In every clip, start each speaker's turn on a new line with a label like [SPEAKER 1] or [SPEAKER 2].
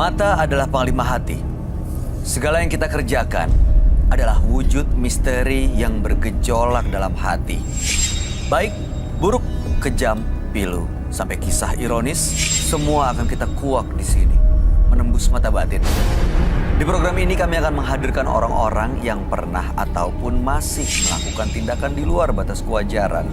[SPEAKER 1] Mata adalah panglima hati. Segala yang kita kerjakan adalah wujud misteri yang bergejolak dalam hati. Baik, buruk, kejam, pilu, sampai kisah ironis, semua akan kita kuak di sini, menembus mata batin. Di program ini kami akan menghadirkan orang-orang yang pernah ataupun masih melakukan tindakan di luar batas kewajaran.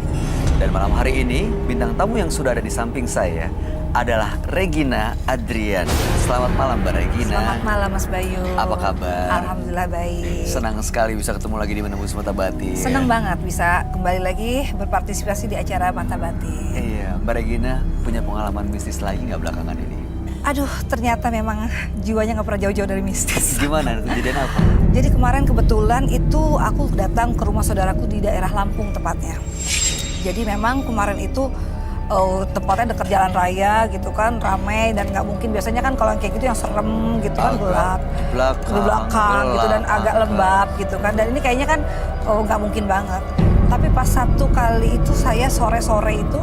[SPEAKER 1] Dan malam hari ini, bintang tamu yang sudah ada di samping saya adalah Regina Adrian. Selamat malam Mbak Regina.
[SPEAKER 2] Selamat malam Mas Bayu.
[SPEAKER 1] Apa kabar?
[SPEAKER 2] Alhamdulillah baik.
[SPEAKER 1] Senang sekali bisa ketemu lagi di Menembus Mata Batin.
[SPEAKER 2] Senang banget bisa kembali lagi berpartisipasi di acara Mata Batin.
[SPEAKER 1] Iya, Mbak Regina punya pengalaman mistis lagi nggak belakangan ini?
[SPEAKER 2] Aduh, ternyata memang jiwanya nggak pernah jauh-jauh dari mistis.
[SPEAKER 1] Gimana? Kejadian apa?
[SPEAKER 2] Jadi kemarin kebetulan itu aku datang ke rumah saudaraku di daerah Lampung tepatnya. Jadi memang kemarin itu tempatnya dekat jalan raya gitu kan, ramai dan nggak mungkin, biasanya kan kalau yang kayak gitu yang serem gitu kan, gelap di belakang gitu dan agak lembab gitu kan, dan ini kayaknya kan nggak mungkin banget. Tapi pas satu kali itu saya sore-sore itu,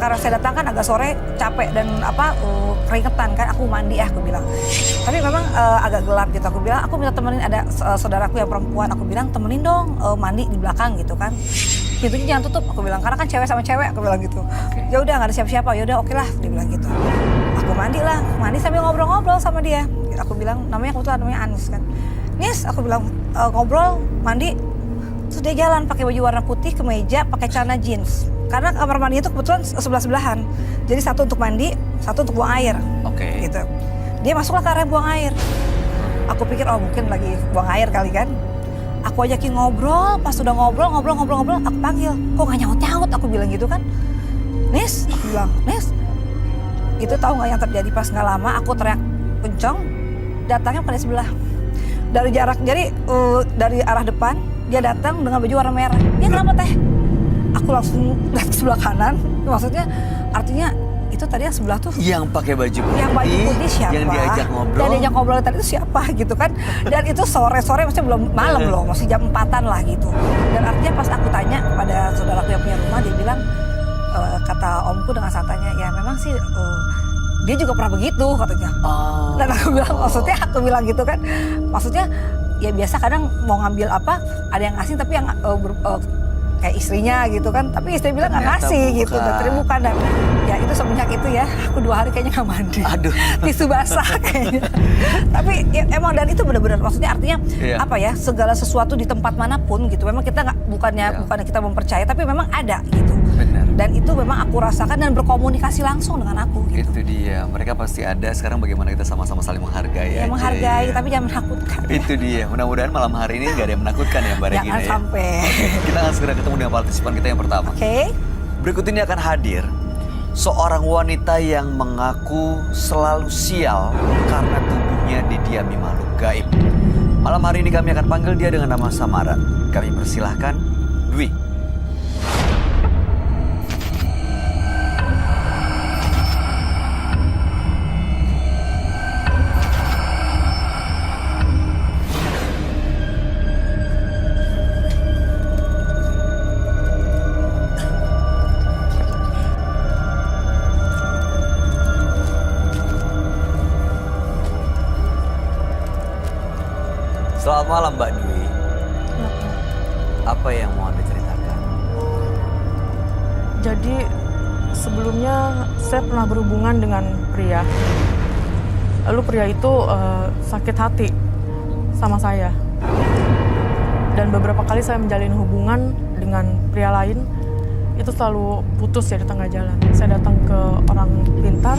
[SPEAKER 2] karena saya datang kan agak sore, capek dan keringetan kan, aku mandi aku bilang. Tapi memang agak gelap gitu, aku bilang aku minta temenin, ada saudaraku yang perempuan, aku bilang temenin dong mandi di belakang gitu kan. Pintunya jangan tutup, aku bilang, karena kan cewek sama cewek, aku bilang gitu. Ya udah nggak ada siapa-siapa, ya udah oke lah, dia bilang gitu. Aku mandi sambil ngobrol-ngobrol sama dia. Aku bilang, kebetulan namanya Anis kan. Nis, aku bilang ngobrol, mandi. Terus dia jalan pakai baju warna putih, kemeja, pakai celana jeans. Karena kamar mandi itu kebetulan sebelah-sebelahan. Jadi satu untuk mandi, satu untuk buang air.
[SPEAKER 1] Oke.
[SPEAKER 2] Gitu. Dia masuklah ke area buang air. Aku pikir mungkin lagi buang air kali kan. Aku ajakin ngobrol, pas sudah ngobrol, aku panggil. Kok gak nyaut-nyaut, aku bilang gitu kan. Nis, aku bilang, Nis. Itu tahu gak yang terjadi pas gak lama, aku teriak kenceng, datangnya pada sebelah. Dari jarak, jadi dari arah depan, dia datang dengan baju warna merah. Dia kenapa teh? Aku langsung lihat ke sebelah kanan, maksudnya artinya itu tadi yang sebelah tuh
[SPEAKER 1] yang pakai baju putih,
[SPEAKER 2] yang baju putih siapa?
[SPEAKER 1] Yang diajak ngobrol.
[SPEAKER 2] Yang diajak ngobrol tadi itu siapa gitu kan. Dan itu sore-sore, maksudnya belum malam loh, masih jam 4-an lah gitu. Dan artinya pas aku tanya kepada saudaraku yang punya rumah, dia bilang, kata omku dengan santainya, ya memang sih dia juga pernah begitu katanya. Dan aku bilang, maksudnya aku bilang gitu kan, maksudnya ya biasa kadang mau ngambil apa, ada yang ngasih tapi yang kayak istrinya gitu kan, tapi istri bilang nggak ngasih gitu, dan ternyata bukan. Dan ya itu semenjak itu ya, aku 2 hari kayaknya nggak mandi. Aduh. Tisu basah kayaknya. Tapi ya, emang dan itu benar-benar, maksudnya artinya apa ya, segala sesuatu di tempat manapun gitu, memang kita nggak, bukannya kita mempercayai, tapi memang ada gitu.
[SPEAKER 1] Benar.
[SPEAKER 2] Dan itu memang aku rasakan dan berkomunikasi langsung dengan aku gitu.
[SPEAKER 1] Itu dia, mereka pasti ada. Sekarang bagaimana kita sama-sama saling menghargai
[SPEAKER 2] ya,
[SPEAKER 1] aja.
[SPEAKER 2] Menghargai, tapi jangan menakutkan.
[SPEAKER 1] Itu dia, mudah-mudahan malam hari ini nggak ada yang menakutkan ya Mbak Regina.
[SPEAKER 2] Jangan sampai.
[SPEAKER 1] Kita akan segera ketemu dengan partisipan kita yang pertama.
[SPEAKER 2] Oke.
[SPEAKER 1] Berikut ini akan hadir seorang wanita yang mengaku selalu sial karena tubuhnya didiami makhluk gaib. Malam hari ini kami akan panggil dia dengan nama samaran. Kami persilahkan Dwi. Selamat malam Mbak Dwi. Apa yang mau Anda ceritakan?
[SPEAKER 3] Jadi sebelumnya saya pernah berhubungan dengan pria. Lalu pria itu sakit hati sama saya. Dan beberapa kali saya menjalin hubungan dengan pria lain, itu selalu putus ya di tengah jalan. Saya datang ke orang pintar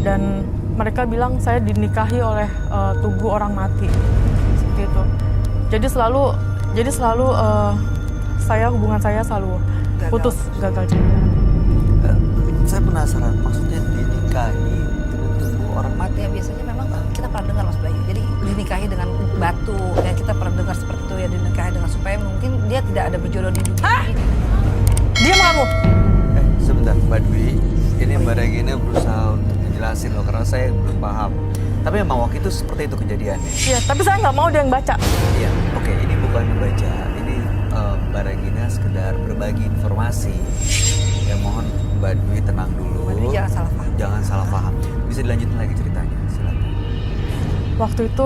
[SPEAKER 3] dan mereka bilang saya dinikahi oleh tubuh orang mati. Gitu. Jadi selalu hubungan saya selalu putus, gagal juga.
[SPEAKER 1] Saya penasaran, maksudnya dinikahi dengan tubuh orang mati?
[SPEAKER 2] Ya biasanya memang kita pernah dengar Mas Bayu, jadi dinikahi dengan batu, ya kita pernah dengar seperti itu ya, dinikahi dengan, supaya mungkin dia tidak ada berjodoh di dunia ini.
[SPEAKER 3] Diam kamu!
[SPEAKER 1] Sebentar Mbak Dwi, ini Mbak Regina berusaha untuk menjelasin loh, karena saya belum paham. Tapi memang waktu itu seperti itu kejadiannya.
[SPEAKER 3] Iya, tapi saya nggak mau dia yang baca.
[SPEAKER 1] Iya, oke, ini bukan membaca, ini Mbak Regina sekedar berbagi informasi. Ya mohon Mbak Dwi tenang dulu.
[SPEAKER 2] Mbak Dwi jangan salah paham.
[SPEAKER 1] Jangan salah paham. Bisa dilanjutin lagi ceritanya, silakan.
[SPEAKER 3] Waktu itu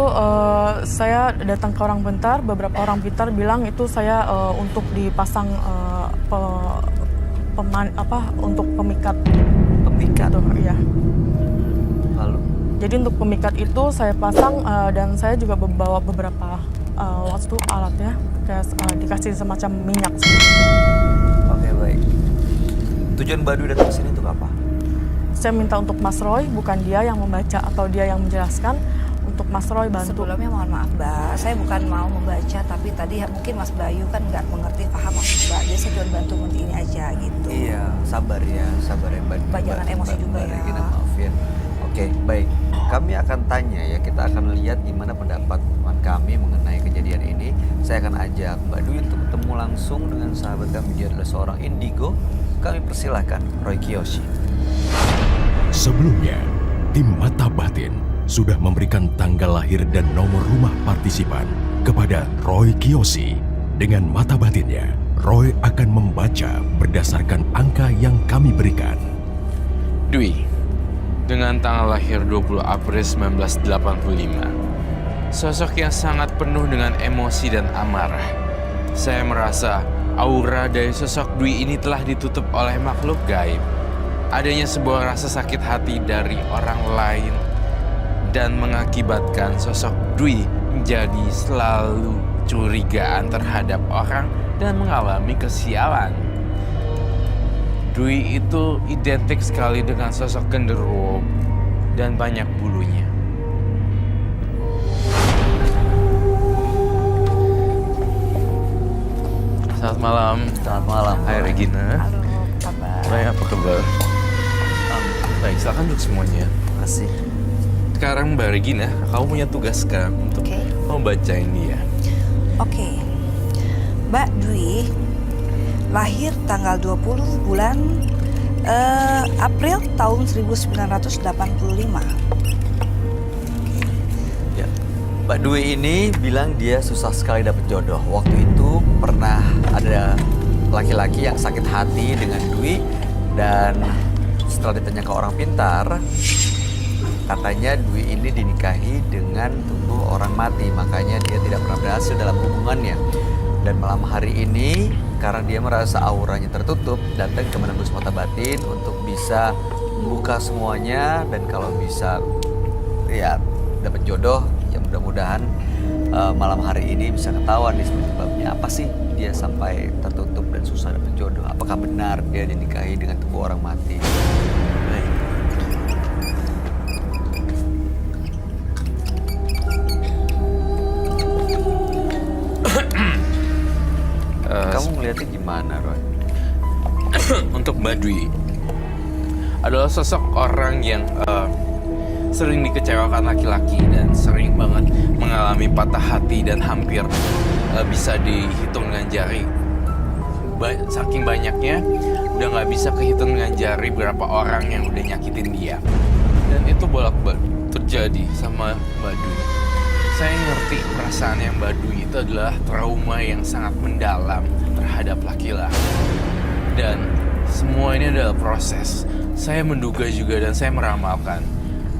[SPEAKER 3] saya datang ke orang pintar, beberapa orang pintar bilang itu saya untuk dipasang untuk pemikat.
[SPEAKER 1] Pemikat.
[SPEAKER 3] Gitu, iya.
[SPEAKER 1] Lalu?
[SPEAKER 3] Jadi untuk pemikat itu saya pasang dan saya juga membawa beberapa waktu alatnya, kayak dikasih semacam minyak.
[SPEAKER 1] Oke, baik. Tujuan Mbak Dwi datang ke sini untuk apa?
[SPEAKER 3] Saya minta untuk Mas Roy, bukan dia yang membaca atau dia yang menjelaskan, untuk Mas Roy bantu.
[SPEAKER 2] Sebelumnya mohon maaf Mbak, saya bukan mau membaca, tapi tadi mungkin Mas Bayu kan nggak mengerti paham maksud Mbak. Jadi saya cuma bantu ngerti ini aja gitu.
[SPEAKER 1] Iya, sabar ya Mbak.
[SPEAKER 2] Mbak, jangan emosi juga
[SPEAKER 1] Mbak
[SPEAKER 2] ya.
[SPEAKER 1] Regina, maaf ya. Oke, baik. Kami akan tanya ya, kita akan lihat gimana pendapat teman kami mengenai kejadian ini. Saya akan ajak Mbak Dwi untuk bertemu langsung dengan sahabat kami, dia adalah seorang indigo. Kami persilahkan Roy Kiyoshi.
[SPEAKER 4] Sebelumnya, tim Mata Batin sudah memberikan tanggal lahir dan nomor rumah partisipan kepada Roy Kiyoshi. Dengan mata batinnya, Roy akan membaca berdasarkan angka yang kami berikan.
[SPEAKER 5] Dwi, dengan tanggal lahir 20 April 1985, sosok yang sangat penuh dengan emosi dan amarah. Saya merasa aura dari sosok Dwi ini telah ditutup oleh makhluk gaib. Adanya sebuah rasa sakit hati dari orang lain dan mengakibatkan sosok Dwi menjadi selalu curigaan terhadap orang dan mengalami kesialan. Dwi itu identik sekali dengan sosok genderuwo dan banyak bulunya. Selamat malam.
[SPEAKER 1] Selamat malam.
[SPEAKER 5] Hai Regina.
[SPEAKER 2] Halo, kabar?
[SPEAKER 5] Baik, apa kabar? Baik, silakan duduk semuanya.
[SPEAKER 1] Terima kasih.
[SPEAKER 5] Sekarang Mbak Regina, kamu punya tugas sekarang untuk
[SPEAKER 2] Oke.
[SPEAKER 5] membacain dia.
[SPEAKER 2] Oke, Mbak Dwi lahir tanggal 20 bulan April tahun 1985.
[SPEAKER 1] Ya. Mbak Dwi ini bilang dia susah sekali dapat jodoh. Waktu itu pernah ada laki-laki yang sakit hati dengan Dwi, dan setelah ditanya ke orang pintar, katanya Dwi ini dinikahi dengan tubuh orang mati, makanya dia tidak pernah berhasil dalam hubungannya. Dan malam hari ini, karena dia merasa auranya tertutup, datang ke Menembus Mata Batin untuk bisa membuka semuanya, dan kalau bisa ya dapat jodoh, ya mudah-mudahan malam hari ini bisa ketahuan nih sebabnya apa sih dia sampai tertutup dan susah dapat jodoh. Apakah benar dia dinikahi dengan tubuh orang mati? Baik. Kamu melihatnya gimana, Roy?
[SPEAKER 5] Untuk Mbak Dwi adalah sosok orang yang sering dikecewakan laki-laki dan sering banget mengalami patah hati dan hampir bisa dihitung dengan jari. Saking banyaknya udah nggak bisa kehitung dengan jari berapa orang yang udah nyakitin dia. Dan itu bolak-balik terjadi sama Mbak Dwi. Saya ngerti perasaan yang Mbak Dwi itu adalah trauma yang sangat mendalam terhadap laki-laki. Dan semua ini adalah proses. Saya menduga juga dan saya meramalkan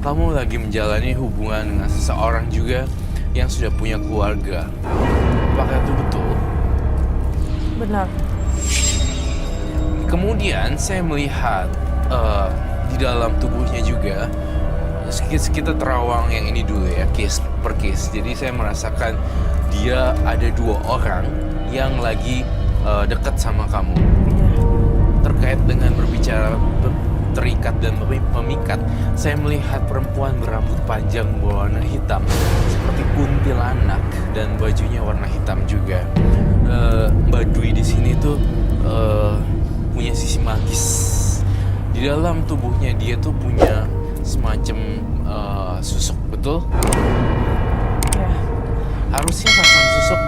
[SPEAKER 5] kamu lagi menjalani hubungan dengan seseorang juga yang sudah punya keluarga. Apakah itu betul?
[SPEAKER 3] Benar.
[SPEAKER 5] Kemudian saya melihat di dalam tubuhnya juga, kita terawang yang ini dulu ya, case per case. Jadi saya merasakan dia ada 2 orang yang lagi dekat sama kamu. Terkait dengan berbicara terikat dan memikat, saya melihat perempuan berambut panjang berwarna hitam seperti kuntilanak dan bajunya warna hitam juga. Mbak Dwi di sini tuh punya sisi magis. Di dalam tubuhnya dia tuh punya semacam susuk, betul?
[SPEAKER 3] Ya.
[SPEAKER 5] Harusnya pasang susuk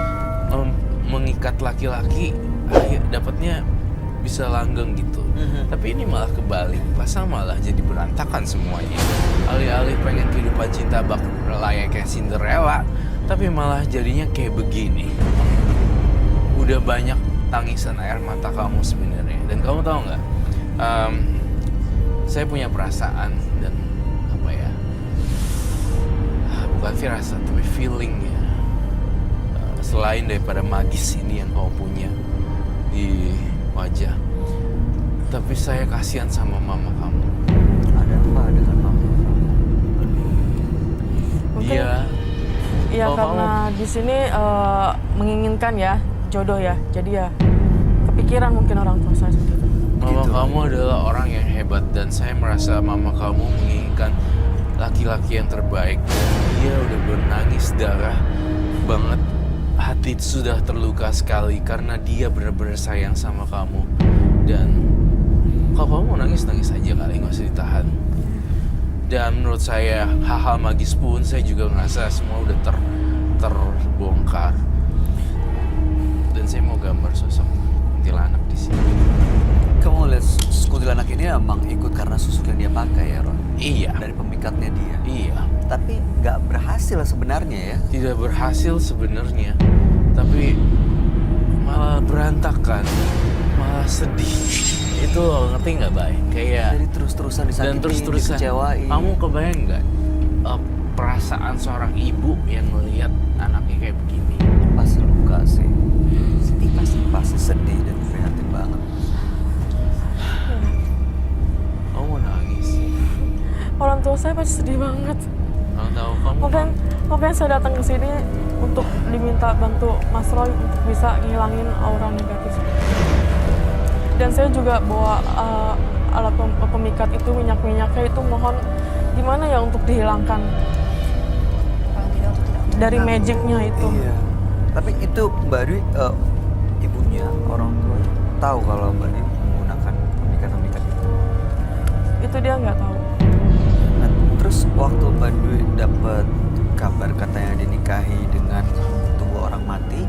[SPEAKER 5] mengikat laki-laki, dapatnya bisa langgeng gitu. Tapi ini malah kebalik, pasang malah jadi berantakan semuanya. Alih-alih pengen kehidupan cinta bak layaknya Cinderella, tapi malah jadinya kayak begini. Udah banyak tangisan air mata kamu sebenarnya. Dan kamu tahu nggak? Saya punya perasaan dan bukan firasat tapi feeling ya. Selain daripada magis ini yang kau punya di wajah, tapi saya kasihan sama mama kamu.
[SPEAKER 1] Ada apa dengan mama?
[SPEAKER 3] Mungkin
[SPEAKER 5] Dia
[SPEAKER 3] ya
[SPEAKER 5] Oh,
[SPEAKER 3] karena di sini menginginkan ya jodoh ya. Jadi ya kepikiran mungkin orang tua saya seperti itu.
[SPEAKER 5] Mama
[SPEAKER 1] Gitu.
[SPEAKER 5] kamu adalah orang yang hebat dan saya merasa mama kamu menginginkan laki-laki yang terbaik. Dia udah bernangis darah banget. Hati sudah terluka sekali karena dia benar-benar sayang sama kamu. Dan kalau kamu mau nangis aja kali, nggak usah ditahan. Dan menurut saya hal-hal magis pun saya juga ngerasa semua udah terbongkar. Dan saya mau gambar sosok kuntilanak di sini.
[SPEAKER 1] Kamu lihat kuntilanak ini emang ikut karena susuk yang dia pakai ya, Ron?
[SPEAKER 5] Iya.
[SPEAKER 1] Dari pemikatnya dia.
[SPEAKER 5] Iya.
[SPEAKER 1] Tapi nggak berhasil sebenarnya ya.
[SPEAKER 5] Tidak berhasil sebenarnya, tapi malah berantakan, malah sedih. Itu loh, ngerti nggak, Bay? Kayak
[SPEAKER 1] Jadi terus-terusan disakiti,
[SPEAKER 5] dan terus-terusan.
[SPEAKER 1] dikecewain.
[SPEAKER 5] Kamu kebayang nggak perasaan seorang ibu yang melihat anaknya kayak begini?
[SPEAKER 1] Pasti luka sih.
[SPEAKER 2] Sedih pasti.
[SPEAKER 1] Pasti sedih dan prihatin banget.
[SPEAKER 5] Kamu mau nangis?
[SPEAKER 3] Orang tua saya pasti sedih banget.
[SPEAKER 5] Kamu tahu kamu?
[SPEAKER 3] Makanya saya datang ke sini untuk diminta bantu Mas Roy untuk bisa ngilangin aura negatif. Dan saya juga bawa alat pemikat itu, minyak-minyaknya itu mohon gimana ya untuk dihilangkan
[SPEAKER 2] Paling tidak untuk tidak
[SPEAKER 3] dari
[SPEAKER 2] mengganggu.
[SPEAKER 3] magicnya itu.
[SPEAKER 1] Iya. Tapi itu Mbak Dwi, ibunya, orang tua tahu kalau Mbak Dwi menggunakan pemikat-pemikat itu.
[SPEAKER 3] Itu dia nggak tahu.
[SPEAKER 1] Nah, terus waktu Mbak Dwi dapat kabar katanya dinikahi dengan tubuh orang mati,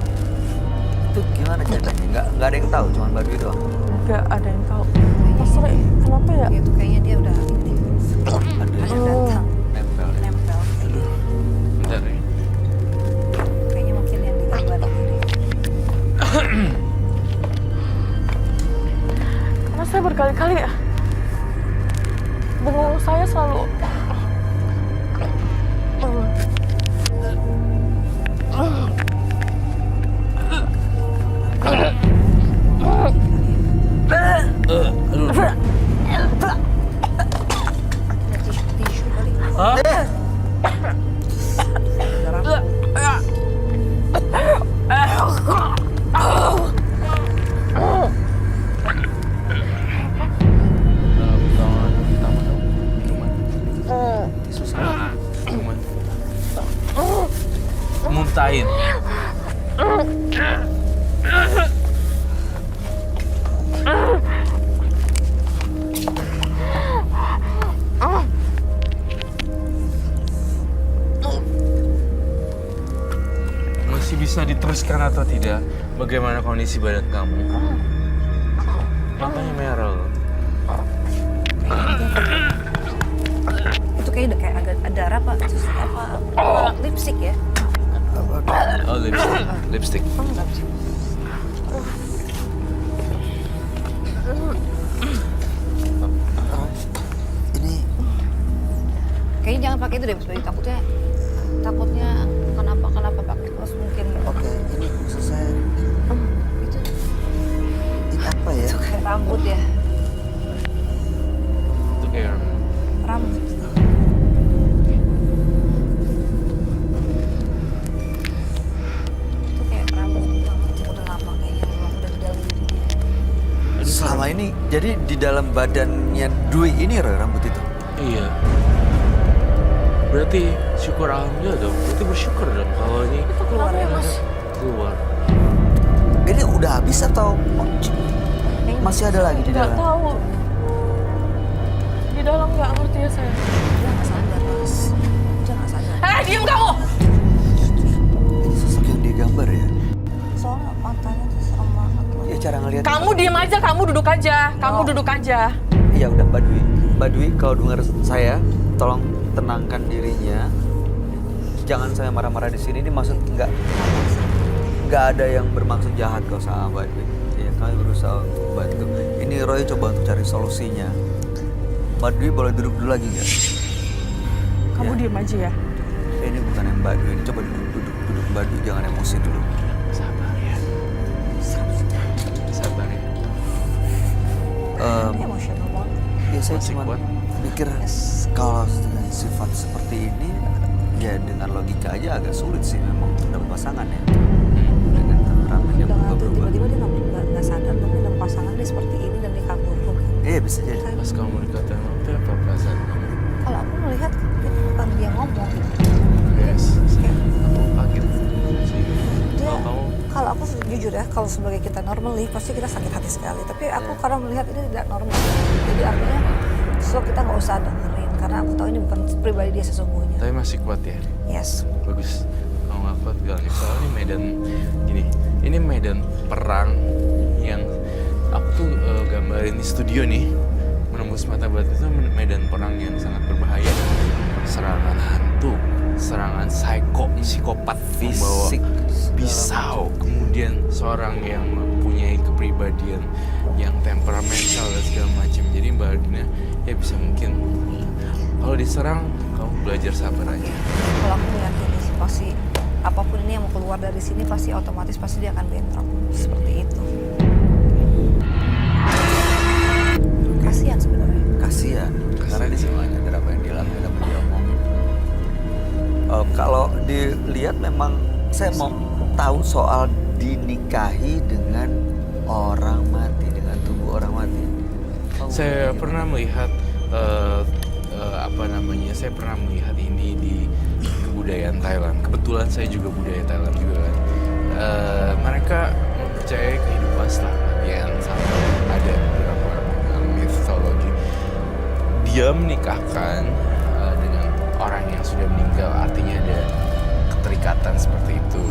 [SPEAKER 1] itu gimana ceritanya? Nggak ada yang tahu, cuma Mbak Dwi doang.
[SPEAKER 3] Nggak ada yang tahu. Mas Roy, kenapa ya?
[SPEAKER 2] Itu kayaknya dia udah ini.
[SPEAKER 1] Ada
[SPEAKER 2] Ada
[SPEAKER 1] yang
[SPEAKER 2] datang,
[SPEAKER 1] nempel ya.
[SPEAKER 2] nempel.
[SPEAKER 5] Bentar ya.
[SPEAKER 2] Kayaknya mungkin yang digambar ini.
[SPEAKER 3] Karena saya berkali-kali ya, bengong saya selalu
[SPEAKER 5] Aduh.
[SPEAKER 2] Ada tisu kali.
[SPEAKER 5] Hah?
[SPEAKER 2] Darah.
[SPEAKER 5] Pertama dong. Minuman.
[SPEAKER 1] Susah.
[SPEAKER 5] Minuman. Muntahin. Masih bisa diteruskan atau tidak? Bagaimana kondisi badan kamu? Matanya merah loh.
[SPEAKER 2] Itu kayaknya udah kayak agak ada darah pak. Susu apa? Lipstick ya?
[SPEAKER 5] Oh, lipstick. Lipstick.
[SPEAKER 1] Ini
[SPEAKER 2] Kayaknya jangan pakai itu deh, Mas Bayu. Takutnya kenapa pakai terus mungkin.
[SPEAKER 1] oke, ini maksud saya
[SPEAKER 2] Itu,
[SPEAKER 1] ini apa ya?
[SPEAKER 2] itu kayak rambut ya,
[SPEAKER 5] Itu kayak
[SPEAKER 2] rambut. Itu kayak rambut yang udah lama kayaknya, memang udah di dalam diri dia.
[SPEAKER 1] Selama ini jadi di dalam badannya Dwi ini Roy, rambut itu.
[SPEAKER 5] iya. Berarti syukur alhamdulillah dong. Berarti bersyukur dong kalau ini
[SPEAKER 2] Itu keluar ya Mas?
[SPEAKER 5] keluar.
[SPEAKER 1] Ini udah habis atau
[SPEAKER 2] Kayaknya
[SPEAKER 1] masih ada lagi di
[SPEAKER 3] nggak
[SPEAKER 1] dalam?
[SPEAKER 3] tahu. Di dalam nggak ngerti ya saya.
[SPEAKER 2] dia nggak sadar Mas. Dia nggak sadar.
[SPEAKER 3] Diem kamu!
[SPEAKER 1] Ini sosok yang dia gambar ya?
[SPEAKER 2] Soalnya matanya tuh serem banget loh.
[SPEAKER 1] Ya cara ngelihat.
[SPEAKER 3] Kamu diem aja, kamu duduk aja. Kamu duduk aja.
[SPEAKER 1] Iya udah Mbak Dwi. Mbak Dwi kalau dengar saya, tolong tenangkan dirinya. Jangan saya marah-marah di sini. Ini maksud nggak ada yang bermaksud jahat kok sama Mbak Dwi. Ya kami berusaha untuk bantu. Ini Roy coba untuk cari solusinya. Mbak Dwi boleh duduk dulu lagi nggak?
[SPEAKER 3] Kamu
[SPEAKER 1] Ya.
[SPEAKER 3] diem aja ya.
[SPEAKER 1] Ini bukan Mbak Dwi. Coba duduk Mbak Dwi, jangan emosi dulu.
[SPEAKER 5] Sabar ya. Sabar ya.
[SPEAKER 2] Ini emosional banget.
[SPEAKER 1] Ya saya
[SPEAKER 5] Masih
[SPEAKER 1] cuma
[SPEAKER 5] kuat?
[SPEAKER 1] mikir
[SPEAKER 2] Yes.
[SPEAKER 1] kalau dengan sifat seperti ini, ya dengan logika aja agak sulit sih memang dapat pasangan ya. Dengan temperamen yang
[SPEAKER 2] Dengan tuh
[SPEAKER 1] berubah-ubah.
[SPEAKER 2] tiba-tiba dia nggak sadar bahwa dalam pasangan dia seperti ini dan dikabulkan.
[SPEAKER 1] Iya bisa jadi.
[SPEAKER 5] Pas kamu dikatain apa perasaan kamu?
[SPEAKER 2] Kalau aku melihat itu bukan dia ngomong gitu.
[SPEAKER 5] Yes.
[SPEAKER 2] Kayak
[SPEAKER 5] Aku kaget sih.
[SPEAKER 2] dia,
[SPEAKER 5] Kalau kamu
[SPEAKER 2] kalau aku jujur ya, kalau sebagai kita normally pasti kita sakit hati sekali. Tapi aku karena melihat ini tidak normal, jadi artinya so kita nggak usah dengerin karena aku tahu ini bukan pribadi dia sesungguhnya.
[SPEAKER 5] tapi masih kuat ya.
[SPEAKER 2] Yes.
[SPEAKER 5] Bagus. Kamu nggak kuat gak? Soalnya ini medan gini. Ini medan perang yang aku tuh gambarin di studio nih. Menembus mata batu itu medan perang yang sangat berbahaya. Serangan hantu, serangan psikopat membawa
[SPEAKER 1] Fisik.
[SPEAKER 5] pisau, kemudian seorang yang mempunyai kepribadian yang temperamental dan segala macam. Jadi Mbak Aldina ya bisa mungkin kalau diserang kamu belajar sabar aja.
[SPEAKER 2] Kalau aku meyakini sih pasti apapun ini yang mau keluar dari sini pasti otomatis pasti dia akan bentrok seperti itu. Kasihan sebenarnya.
[SPEAKER 1] Kasihan, karena dia semua nyadar apa yang dilakukan dan dia omongin. Kalau dilihat memang saya mau tahu soal dinikahi dengan orang mati, dengan tubuh orang mati.
[SPEAKER 5] Saya pernah melihat saya pernah melihat ini di kebudayaan Thailand. Kebetulan saya juga budaya Thailand juga kan. Mereka mempercayai kehidupan setelah kematian sampai ada beberapa mitologi. Dia menikahkan dengan orang yang sudah meninggal, artinya ada keterikatan seperti itu.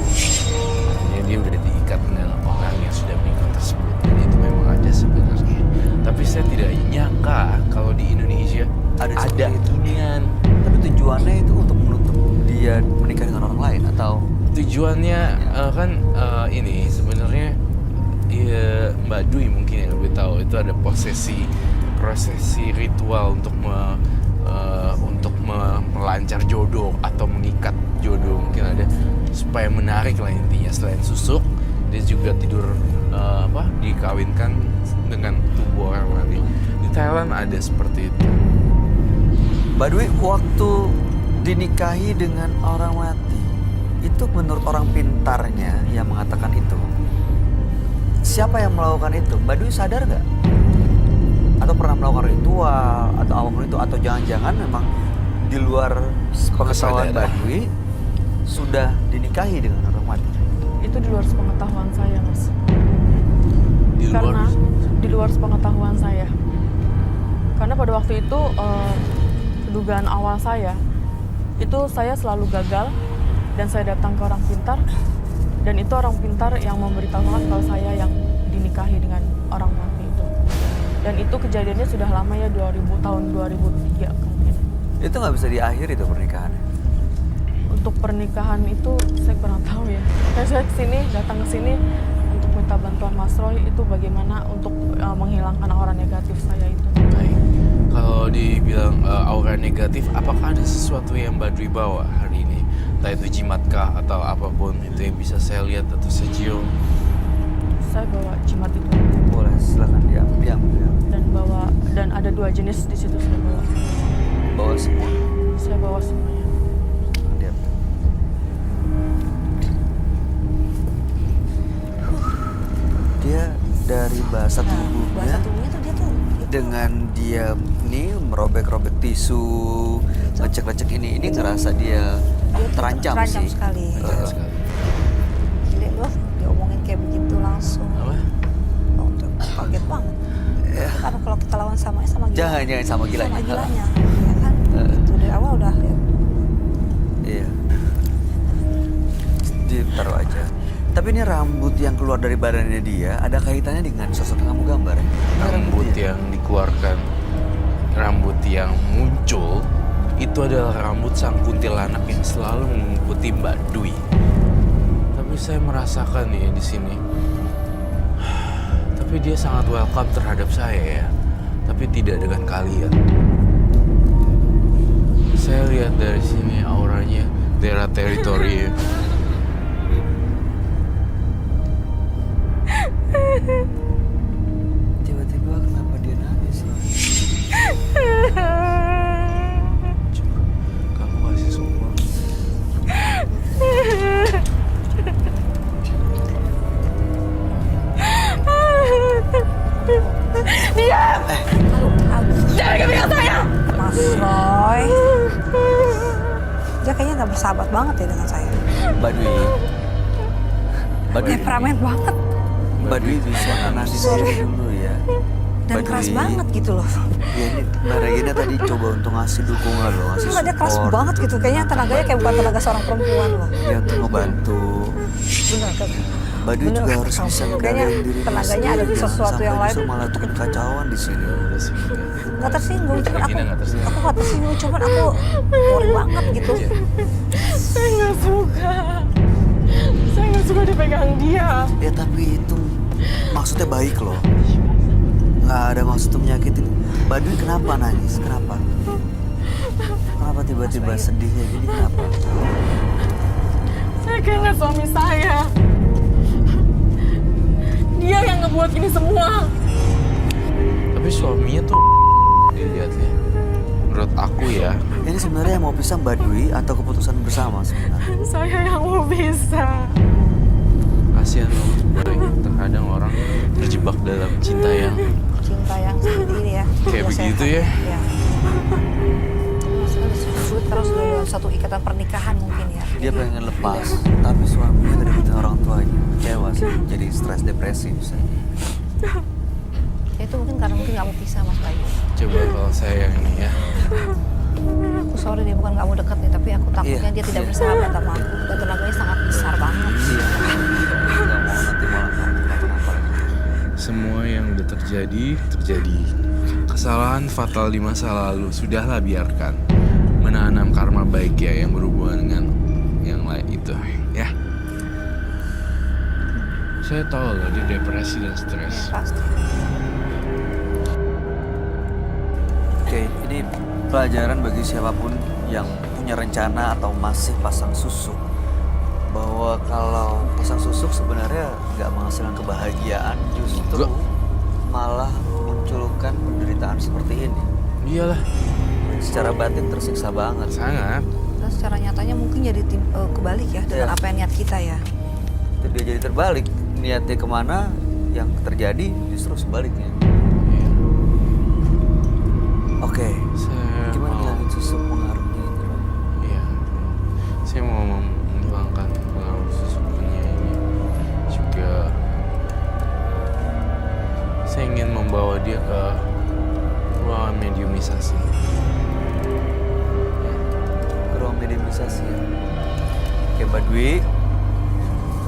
[SPEAKER 5] Artinya dia udah diikat dengan orang yang sudah meninggal tersebut. Dan itu memang ada sebenarnya. Tapi saya tidak nyangka kalau di Indonesia
[SPEAKER 1] Ada
[SPEAKER 5] ada
[SPEAKER 1] seperti itu.
[SPEAKER 5] inian.
[SPEAKER 1] Tapi tujuannya itu untuk menutup dia menikah dengan orang lain atau
[SPEAKER 5] Tujuannya ini sebenarnya ya, Mbak Dwi mungkin yang lebih tahu, itu ada prosesi ritual untuk melancar jodoh atau mengikat jodoh, mungkin ada supaya menarik lah intinya. Selain susuk, dia juga tidur dikawinkan dengan tubuh orang mati. Di Thailand ada seperti itu.
[SPEAKER 1] Mbak Dwi waktu dinikahi dengan orang mati, itu menurut orang pintarnya yang mengatakan itu, siapa yang melakukan itu? Mbak Dwi sadar nggak? Atau pernah melakukan ritual atau apapun itu, atau jangan-jangan memang di luar pengetahuan Mbak
[SPEAKER 5] Kesadaran.
[SPEAKER 1] Dwi sudah dinikahi dengan orang mati?
[SPEAKER 3] Itu di luar sepengetahuan saya, Mas.
[SPEAKER 5] Di luar
[SPEAKER 3] Karena di luar sepengetahuan saya. Karena pada waktu itu dugaan awal saya itu saya selalu gagal dan saya datang ke orang pintar dan itu orang pintar yang memberitahukan kalau saya yang dinikahi dengan orang mati itu. Dan itu kejadiannya sudah lama ya, tahun 2003 mungkin.
[SPEAKER 1] Itu nggak bisa diakhiri tuh pernikahannya?
[SPEAKER 3] Untuk pernikahan itu saya kurang tahu ya. Saya datang ke sini untuk minta bantuan Mas Roy itu bagaimana untuk menghilangkan aura negatif saya itu.
[SPEAKER 5] Baik. Kalau dibilang aura negatif, apakah ada sesuatu yang Mbak Dwi bawa hari ini? Entah itu jimatkah atau apapun itu yang bisa saya lihat atau saya cium?
[SPEAKER 3] Saya bawa jimat itu
[SPEAKER 1] Boleh, silakan diambil.
[SPEAKER 3] dan ada 2 jenis di situ saya bawa.
[SPEAKER 1] Bawa semua.
[SPEAKER 3] Saya bawa semuanya.
[SPEAKER 1] Diambil. Dia dari bahasa
[SPEAKER 2] Nah,
[SPEAKER 1] tubuhnya,
[SPEAKER 2] bahasa tubuhnya tuh dia tuh
[SPEAKER 1] dengan dia nih merobek-robek tisu, ngecek-ngecek ini ngerasa dia
[SPEAKER 2] tuh
[SPEAKER 1] terancam sih.
[SPEAKER 2] sekali.
[SPEAKER 5] Betul sekali.
[SPEAKER 2] Jadi loh diomongin kayak begitu langsung.
[SPEAKER 5] Apa?
[SPEAKER 2] Oh, tuh, kaget banget. Karena kalau kita lawan sama gila.
[SPEAKER 1] Jangan sama gilanya.
[SPEAKER 2] Sama gilanya, ya kan? Itu dari awal udah ya.
[SPEAKER 1] Iya. Ditaruh aja. Tapi ini rambut yang keluar dari badannya dia ada kaitannya dengan sosok yang kamu gambar ya?
[SPEAKER 5] Rambut yang dikeluarkan, rambut yang muncul, itu adalah rambut sang kuntilanak yang selalu mengikuti Mbak Dwi. Tapi saya merasakan ya di sini. Tapi dia sangat welcome terhadap saya ya. Tapi tidak dengan kalian. Saya lihat dari sini auranya daerah teritori.
[SPEAKER 1] Tiba-tiba kenapa dia nangis ya?
[SPEAKER 5] Kamu kasih sumpah.
[SPEAKER 2] Jangan kepikiran saya! Mas Roy. Dia kayaknya nggak bersahabat banget ya dengan saya.
[SPEAKER 1] Mbak Dwi. Mbak Dwi.
[SPEAKER 2] Temperamen banget.
[SPEAKER 1] Mbak Dwi bisa nangis dulu ya.
[SPEAKER 2] Dan
[SPEAKER 1] Mbak
[SPEAKER 2] keras
[SPEAKER 1] Dwi.
[SPEAKER 2] banget gitu loh.
[SPEAKER 1] Ya ini Mbak Regina tadi coba untuk ngasih dukungan loh, ngasih
[SPEAKER 2] Enggak, dia keras
[SPEAKER 1] support.
[SPEAKER 2] banget gitu. Kayaknya tenaganya kayak bukan tenaga seorang perempuan loh.
[SPEAKER 1] Ya untuk ngebantu.
[SPEAKER 2] Bener kan?
[SPEAKER 1] Mbak Dwi
[SPEAKER 2] Bener,
[SPEAKER 1] juga harus
[SPEAKER 2] kamu.
[SPEAKER 1] bisa
[SPEAKER 2] Kayaknya
[SPEAKER 1] ngendaliin diri
[SPEAKER 2] tenaganya ada di sesuatu yang lain.
[SPEAKER 1] Sampai malah bikin kacauan di sini.
[SPEAKER 5] Udah sih.
[SPEAKER 2] Nggak tersinggung, cuman
[SPEAKER 5] Regina nggak tersinggung.
[SPEAKER 2] aku nggak tersinggung, cuman aku worry banget gitu.
[SPEAKER 5] Iya.
[SPEAKER 3] Saya nggak suka. Saya nggak suka dipegang dia.
[SPEAKER 1] Ya tapi itu maksudnya baik loh. Nggak ada maksud untuk menyakitin. Mbak Dwi kenapa nangis? Kenapa? Kenapa tiba-tiba sedihnya gini kenapa?
[SPEAKER 3] Saya keinget suami saya. Dia yang ngebuat ini semua.
[SPEAKER 5] Tapi suaminya tuh dilihat-lihat. Menurut aku ya,
[SPEAKER 1] Ini sebenarnya yang mau pisah Mbak Dwi atau keputusan bersama sebenarnya?
[SPEAKER 3] Saya yang mau bisa.
[SPEAKER 5] kasihan loh Boy. Terkadang orang terjebak dalam cinta yang
[SPEAKER 2] Cinta yang seperti ini ya.
[SPEAKER 5] Kayak
[SPEAKER 2] Udah
[SPEAKER 5] begitu
[SPEAKER 2] sehat.
[SPEAKER 5] ya?
[SPEAKER 2] Iya. Sulit karena sudah dalam satu ikatan pernikahan mungkin ya.
[SPEAKER 1] Dia pengen lepas, tapi suaminya gak dapetin orang tuanya. Kecewa sih, jadi stres depresi bisa.
[SPEAKER 2] Ya, itu mungkin karena mungkin nggak mau pisah Mas Bayu.
[SPEAKER 5] coba kalau saya yang ini ya.
[SPEAKER 2] Aku sorry dia bukan nggak mau deket nih, tapi aku takutnya
[SPEAKER 1] Iya,
[SPEAKER 2] dia tidak
[SPEAKER 1] iya.
[SPEAKER 2] bersahabat sama aku. Dan tenaganya sangat besar banget.
[SPEAKER 1] Iya, gak mau nanti malah kenapa-napa lagi.
[SPEAKER 5] Semua yang udah terjadi. Kesalahan fatal di masa lalu sudahlah biarkan. Menanam karma baik ya yang berhubungan dengan yang lain itu ya. Saya tahu loh dia depresi dan stres.
[SPEAKER 2] Pasti.
[SPEAKER 1] Oke, ini pelajaran bagi siapapun yang punya rencana atau masih pasang susuk. Bahwa kalau pasang susuk sebenarnya nggak menghasilkan kebahagiaan, justru
[SPEAKER 5] Nggak.
[SPEAKER 1] malah munculkan penderitaan seperti ini.
[SPEAKER 5] Iyalah,
[SPEAKER 1] Secara batin tersiksa banget.
[SPEAKER 5] sangat.
[SPEAKER 2] Dan secara nyatanya mungkin jadi kebalik ya dengan
[SPEAKER 1] Iya.
[SPEAKER 2] apa yang niat kita ya.
[SPEAKER 1] Itu dia jadi terbalik. Niatnya kemana, yang terjadi justru sebaliknya.
[SPEAKER 5] Iya.
[SPEAKER 1] Oke,
[SPEAKER 5] Saya
[SPEAKER 1] gimana
[SPEAKER 5] mau,
[SPEAKER 1] ngilangin susuk pengaruhnya itu, Roy?
[SPEAKER 5] iya. Saya mau menghilangkan pengaruh susuknya ini. Juga saya ingin membawa dia ke ruangan mediumisasi.
[SPEAKER 1] Ke ruang mediumisasi ya. Oke Mbak Dwi,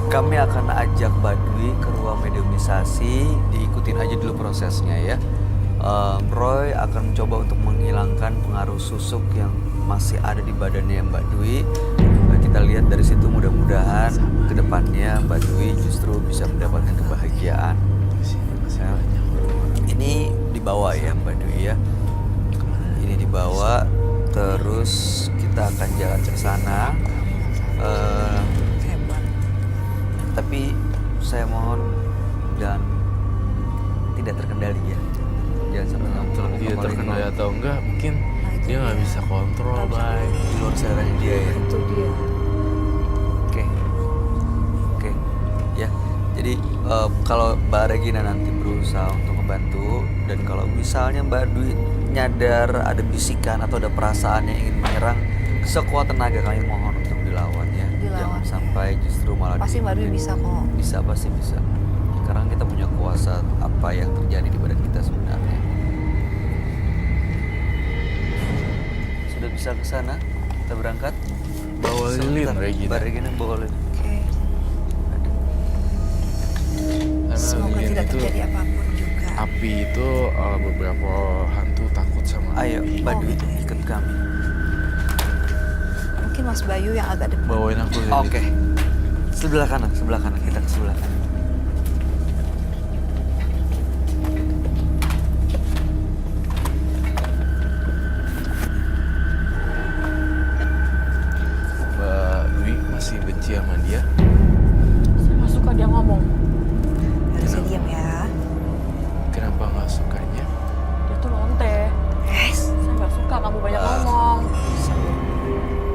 [SPEAKER 1] kami akan ajak Mbak Dwi ke ruang mediumisasi, diikutin aja dulu prosesnya ya. Roy akan mencoba untuk menghilangkan pengaruh susuk yang masih ada di badannya Mbak Dwi. Kita lihat dari situ mudah-mudahan kedepannya Mbak Dwi justru bisa mendapatkan kebahagiaan.
[SPEAKER 5] Masalahnya.
[SPEAKER 1] Ini dibawa ya Mbak Dwi ya. Ini dibawa, terus kita akan jalan ke sana.
[SPEAKER 2] Hebat.
[SPEAKER 1] Tapi saya mohon dan tidak terkendali ya. Jangan sampai kamu
[SPEAKER 5] Dia terkendali atau enggak, mungkin
[SPEAKER 2] Nah, itu
[SPEAKER 5] dia nggak
[SPEAKER 2] dia.
[SPEAKER 5] bisa kontrol,
[SPEAKER 2] Nggak bisa
[SPEAKER 5] Bay.
[SPEAKER 1] di luar sadarnya dia ya.
[SPEAKER 2] Itu dia.
[SPEAKER 1] Oke. Oke. Ya. Jadi kalau Mbak Regina nanti berusaha untuk membantu, dan kalau misalnya Mbak Dwi nyadar ada bisikan atau ada perasaan yang ingin menyerang, sekuat tenaga kami mohon untuk dilawan ya.
[SPEAKER 2] Dilawan,
[SPEAKER 1] Jangan sampai justru malah
[SPEAKER 2] Pasti Mbak Dwi bisa kok.
[SPEAKER 1] Bisa, pasti bisa. Sekarang kita punya kuasa apa yang terjadi di badan kita sebenarnya. Sudah bisa ke sana? Kita berangkat?
[SPEAKER 5] Bawa lilin,
[SPEAKER 1] Sebentar,
[SPEAKER 5] Regina.
[SPEAKER 1] Mbak Regina bawa lilin.
[SPEAKER 2] Oke.
[SPEAKER 5] Karena
[SPEAKER 2] Semoga
[SPEAKER 5] lilin
[SPEAKER 2] tidak
[SPEAKER 5] itu
[SPEAKER 2] terjadi apapun juga.
[SPEAKER 5] api itu beberapa hantu takut sama
[SPEAKER 1] Ayo,
[SPEAKER 5] api.
[SPEAKER 1] Mbak
[SPEAKER 2] Oh,
[SPEAKER 1] Dwi,
[SPEAKER 2] gitu ya.
[SPEAKER 1] ikut kami.
[SPEAKER 2] Mungkin Mas Bayu yang agak depan.
[SPEAKER 5] Bawain aku lilin.
[SPEAKER 1] Oke. Sebelah kanan, kita ke sebelah kanan.
[SPEAKER 5] Mbak
[SPEAKER 3] ngomong.
[SPEAKER 2] Udah saya diam ya.
[SPEAKER 5] Kenapa nggak sukanya?
[SPEAKER 3] Dia tuh lonte.
[SPEAKER 2] Yes.
[SPEAKER 3] Saya nggak suka kamu banyak ngomong.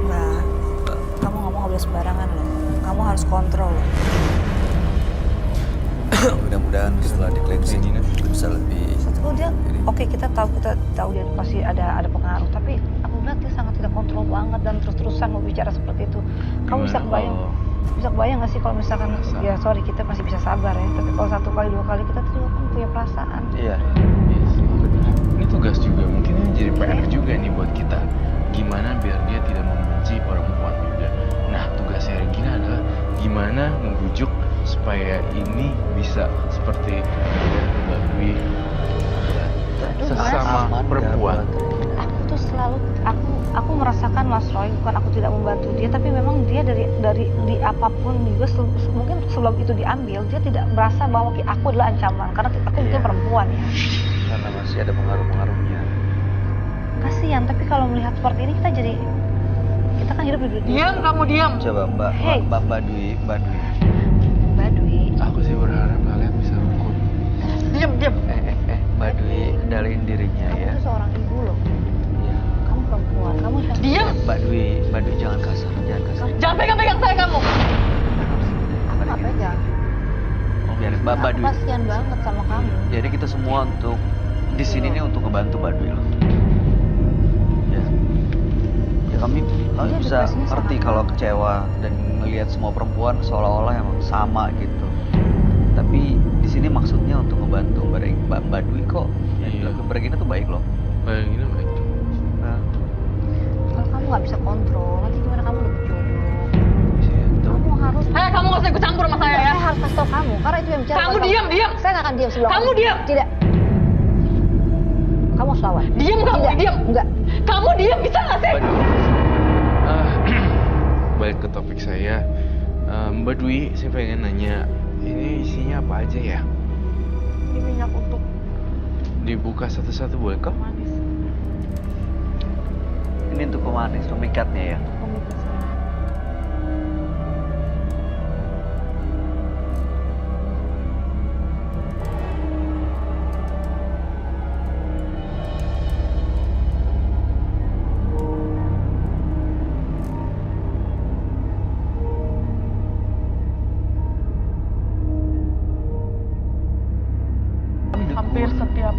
[SPEAKER 2] Mbak, kamu ngomong nggak boleh sembarangan loh. Kamu harus kontrol loh.
[SPEAKER 1] Mudah-mudahan setelah di cleansing bisa lebih.
[SPEAKER 2] Oh dia, oke kita tahu dia pasti ada pengaruh. Tapi aku lihat dia sangat tidak kontrol banget dan terus-terusan mau bicara seperti itu. Kamu bisa kebayang nggak sih kalau misalkan ya sorry kita masih bisa sabar ya. Tapi kalau 1 kali 2 kali kita tuh juga kan punya perasaan.
[SPEAKER 1] Iya.
[SPEAKER 5] Ini tugas juga, mungkin ini jadi PR juga nih buat kita. Gimana biar dia tidak membenci perempuan juga. Nah, tugasnya Regina adalah gimana membujuk supaya ini bisa seperti Mbak Dwi sesama perempuan.
[SPEAKER 2] Aku tuh selalu aku merasakan Mas Roy, bukan aku tidak membantu dia, tapi memang dia dari di apapun juga mungkin sebelum itu diambil dia tidak merasa bahwa aku adalah ancaman karena aku mungkin perempuan ya.
[SPEAKER 1] Karena masih ada pengaruh-pengaruhnya.
[SPEAKER 2] Kasihan, tapi kalau melihat seperti ini kita kan hidup di dunia.
[SPEAKER 3] Diam, kamu diam.
[SPEAKER 1] Coba Mbak Dwi.
[SPEAKER 2] Badui.
[SPEAKER 5] Aku sih berharap kalian bisa rukun.
[SPEAKER 3] Diam.
[SPEAKER 1] Mbak Dwi, kendaliin dirinya
[SPEAKER 2] Kamu
[SPEAKER 1] ya.
[SPEAKER 2] tuh seorang ibu loh.
[SPEAKER 1] Iya.
[SPEAKER 2] Kamu perempuan. Kamu
[SPEAKER 3] Diam.
[SPEAKER 1] Mbak Dwi jangan kasar.
[SPEAKER 3] Jangan pegang-pegang saya kamu.
[SPEAKER 2] Aku nggak pegang.
[SPEAKER 1] Biar Mbak
[SPEAKER 2] Aku
[SPEAKER 1] Dwi.
[SPEAKER 2] kasihan banget sama kamu.
[SPEAKER 1] Jadi kita semua untuk di sini nih untuk ngebantu Mbak Dwi loh. Ya. Ya kami
[SPEAKER 2] Iya,
[SPEAKER 1] bisa
[SPEAKER 2] depresinya
[SPEAKER 1] ngerti
[SPEAKER 2] sangat
[SPEAKER 1] kalau
[SPEAKER 2] parah.
[SPEAKER 1] kecewa dan melihat semua perempuan seolah-olah emang sama gitu. Tapi di sini maksudnya untuk ngebantu Mbak Dwi kok. Yang
[SPEAKER 5] Iya.
[SPEAKER 1] dilakukan Mbak Regina tuh baik loh.
[SPEAKER 5] Mbak Regina baik.
[SPEAKER 1] Nah,
[SPEAKER 2] Kalau kamu nggak bisa kontrol, nanti gimana kamu dapet jodoh?
[SPEAKER 1] gitu.
[SPEAKER 2] Kamu harus.
[SPEAKER 3] Kamu nggak usah ikut campur sama saya ya.
[SPEAKER 2] Saya harus kasih tau kamu, karena itu yang bicara.
[SPEAKER 3] Kamu
[SPEAKER 2] bukan
[SPEAKER 3] diam.
[SPEAKER 2] Saya nggak akan diam sebelum.
[SPEAKER 3] Kamu diam.
[SPEAKER 2] Tidak. Kamu harus lawan.
[SPEAKER 3] Diam kamu,
[SPEAKER 2] Tidak.
[SPEAKER 3] diam.
[SPEAKER 2] Enggak.
[SPEAKER 3] Kamu diam, bisa nggak sih?
[SPEAKER 5] Mbak Dwi. Balik ke topik saya. Mbak Dwi, saya pengen nanya, ini isinya apa aja ya?
[SPEAKER 3] Ini minyak untuk
[SPEAKER 5] Dibuka satu-satu boleh kok?
[SPEAKER 3] manis.
[SPEAKER 1] Ini untuk pemanis, pemikatnya ya.
[SPEAKER 3] Pemikat saya.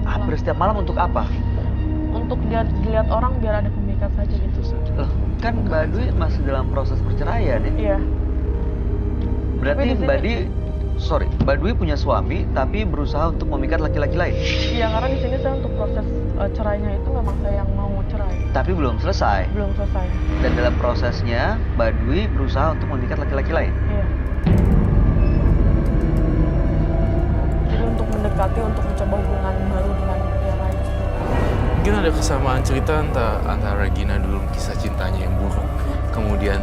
[SPEAKER 1] Hampir setiap malam untuk apa?
[SPEAKER 3] Untuk dilihat orang biar ada pemikat saja gitu.
[SPEAKER 1] Loh, kan Mbak Dwi masih dalam proses perceraian ya.
[SPEAKER 3] Iya.
[SPEAKER 1] Berarti
[SPEAKER 3] Tapi di sini-
[SPEAKER 1] Mbak Dwi punya suami tapi berusaha untuk memikat laki-laki lain.
[SPEAKER 3] Iya, karena di sini saya untuk proses cerainya itu memang saya yang mau cerai.
[SPEAKER 1] Tapi belum selesai.
[SPEAKER 3] Belum selesai.
[SPEAKER 1] Dan dalam prosesnya Mbak Dwi berusaha untuk memikat laki-laki lain.
[SPEAKER 3] Iya. Jadi untuk mendekati, untuk mencoba hubungan baru dengan yang lain.
[SPEAKER 5] Mungkin ada kesamaan cerita antara Regina dulu kisah cintanya yang buruk. Kemudian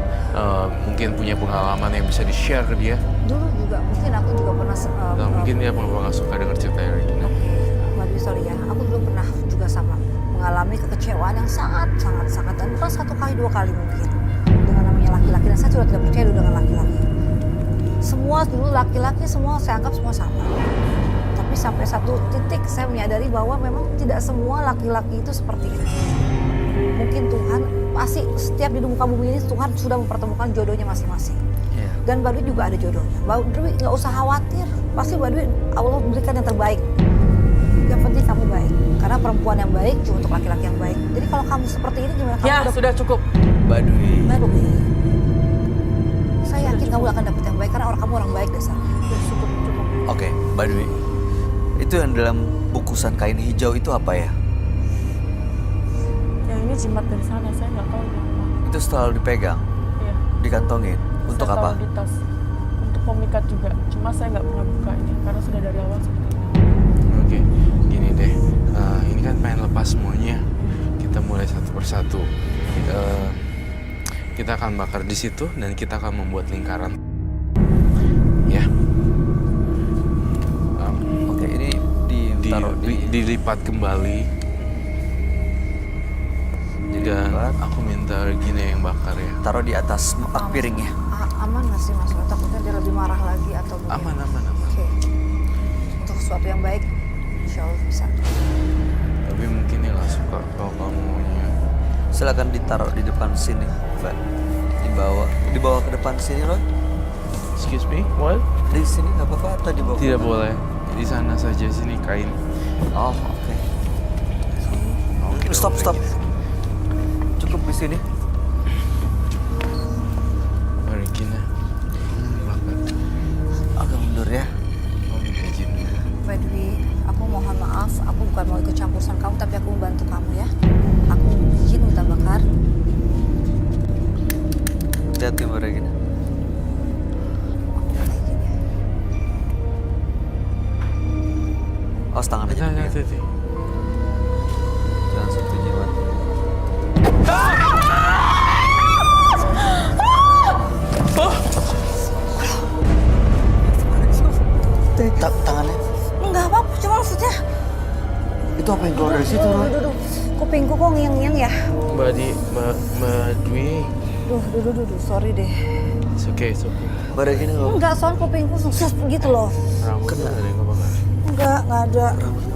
[SPEAKER 5] mungkin punya pengalaman yang bisa di-share ke dia.
[SPEAKER 2] Dulu juga mungkin aku juga pernah.
[SPEAKER 5] Atau mungkin dia nggak suka dengar cerita Regina.
[SPEAKER 2] Mbak Dwi, sorry ya, aku dulu pernah juga sama mengalami kekecewaan yang sangat dan bukan 1 kali 2 kali mungkin dengan namanya laki-laki, dan saya sudah tidak percaya dulu dengan laki-laki. Semua dulu laki-laki semua saya anggap semua sama. Tapi sampai satu titik saya menyadari bahwa memang tidak semua laki-laki itu seperti itu. Mungkin Tuhan pasti setiap di muka bumi ini Tuhan sudah mempertemukan jodohnya masing-masing.
[SPEAKER 1] Iya.
[SPEAKER 2] Dan Mbak Dwi juga ada jodohnya. Mbak Dwi nggak usah khawatir, pasti Mbak Dwi Allah berikan yang terbaik. Yang penting kamu baik, karena perempuan yang baik cuma untuk laki-laki yang baik. Jadi kalau kamu seperti ini gimana? Kamu
[SPEAKER 3] Ya,
[SPEAKER 2] udah-
[SPEAKER 3] sudah cukup.
[SPEAKER 1] Mbak Dwi.
[SPEAKER 2] Mbak Dwi, saya yakin kamu akan dapat yang baik karena kamu orang baik dasarnya.
[SPEAKER 3] Sudah cukup.
[SPEAKER 1] Oke, Mbak Dwi. Itu yang dalam bungkusan kain hijau itu apa ya?
[SPEAKER 3] Yang ini jimat dari sana, saya nggak tahu ini apa.
[SPEAKER 1] Itu selalu dipegang,
[SPEAKER 3] Iya.
[SPEAKER 1] dikantongin. Untuk
[SPEAKER 3] Saya
[SPEAKER 1] apa?
[SPEAKER 3] taruh di tas. Untuk pemikat juga. Cuma saya nggak pernah buka ini karena sudah dari awal seperti ini.
[SPEAKER 5] Oke, gini deh. Ini kan pengen lepas semuanya. Kita mulai satu persatu. Kita akan bakar di situ dan kita akan membuat lingkaran. Ya.
[SPEAKER 1] Oke, ini ditaruh
[SPEAKER 5] Dilipat kembali. Dan
[SPEAKER 1] Dilipat.
[SPEAKER 5] aku minta Regina yang bakar ya.
[SPEAKER 1] taruh di atas piringnya.
[SPEAKER 2] Aman nggak sih Mas Roy? Takutnya dia lebih marah lagi atau
[SPEAKER 5] Aman.
[SPEAKER 2] Oke. Untuk sesuatu yang baik, insya Allah bisa.
[SPEAKER 5] Tapi mungkin dia nggak suka kalau kamunya.
[SPEAKER 1] Silakan ditaruh di depan sini, Mbak. Dibawa ke depan sini, Roy.
[SPEAKER 5] Excuse me, what?
[SPEAKER 1] Di sini nggak apa-apa atau dibawa? ke
[SPEAKER 5] Tidak
[SPEAKER 1] depan?
[SPEAKER 5] boleh. Di sana saja, sini kain.
[SPEAKER 1] Oh, oke.
[SPEAKER 5] Oh, kita
[SPEAKER 1] Stop.
[SPEAKER 5] boleh gitu.
[SPEAKER 1] Cukup di sini.
[SPEAKER 5] Regina, makan.
[SPEAKER 1] Agak mundur ya.
[SPEAKER 5] Oh, minta izin dulu.
[SPEAKER 2] By the way, aku mohon maaf, aku bukan mau ikut campuran kamu, tapi aku membantu kamu ya. Aku izin minta bakar.
[SPEAKER 1] Hati-hati Mbak Regina. Awas tangan aja. dulu ya.
[SPEAKER 5] Hati-hati.
[SPEAKER 1] Jangan sentuh jimat. Tangannya.
[SPEAKER 2] Enggak apa-apa, cuma maksudnya,
[SPEAKER 1] Itu apa yang keluar dari situ, Roy?
[SPEAKER 2] duh, kupingku kok ngiang-ngiang ya.
[SPEAKER 5] Mbak Dwi.
[SPEAKER 2] Duh, sorry deh.
[SPEAKER 5] It's okay.
[SPEAKER 1] Mbak Regina nggak
[SPEAKER 2] Enggak, soalnya kupingku susah gitu loh.
[SPEAKER 5] Rambutnya ada yang kebakar.
[SPEAKER 2] Enggak ada.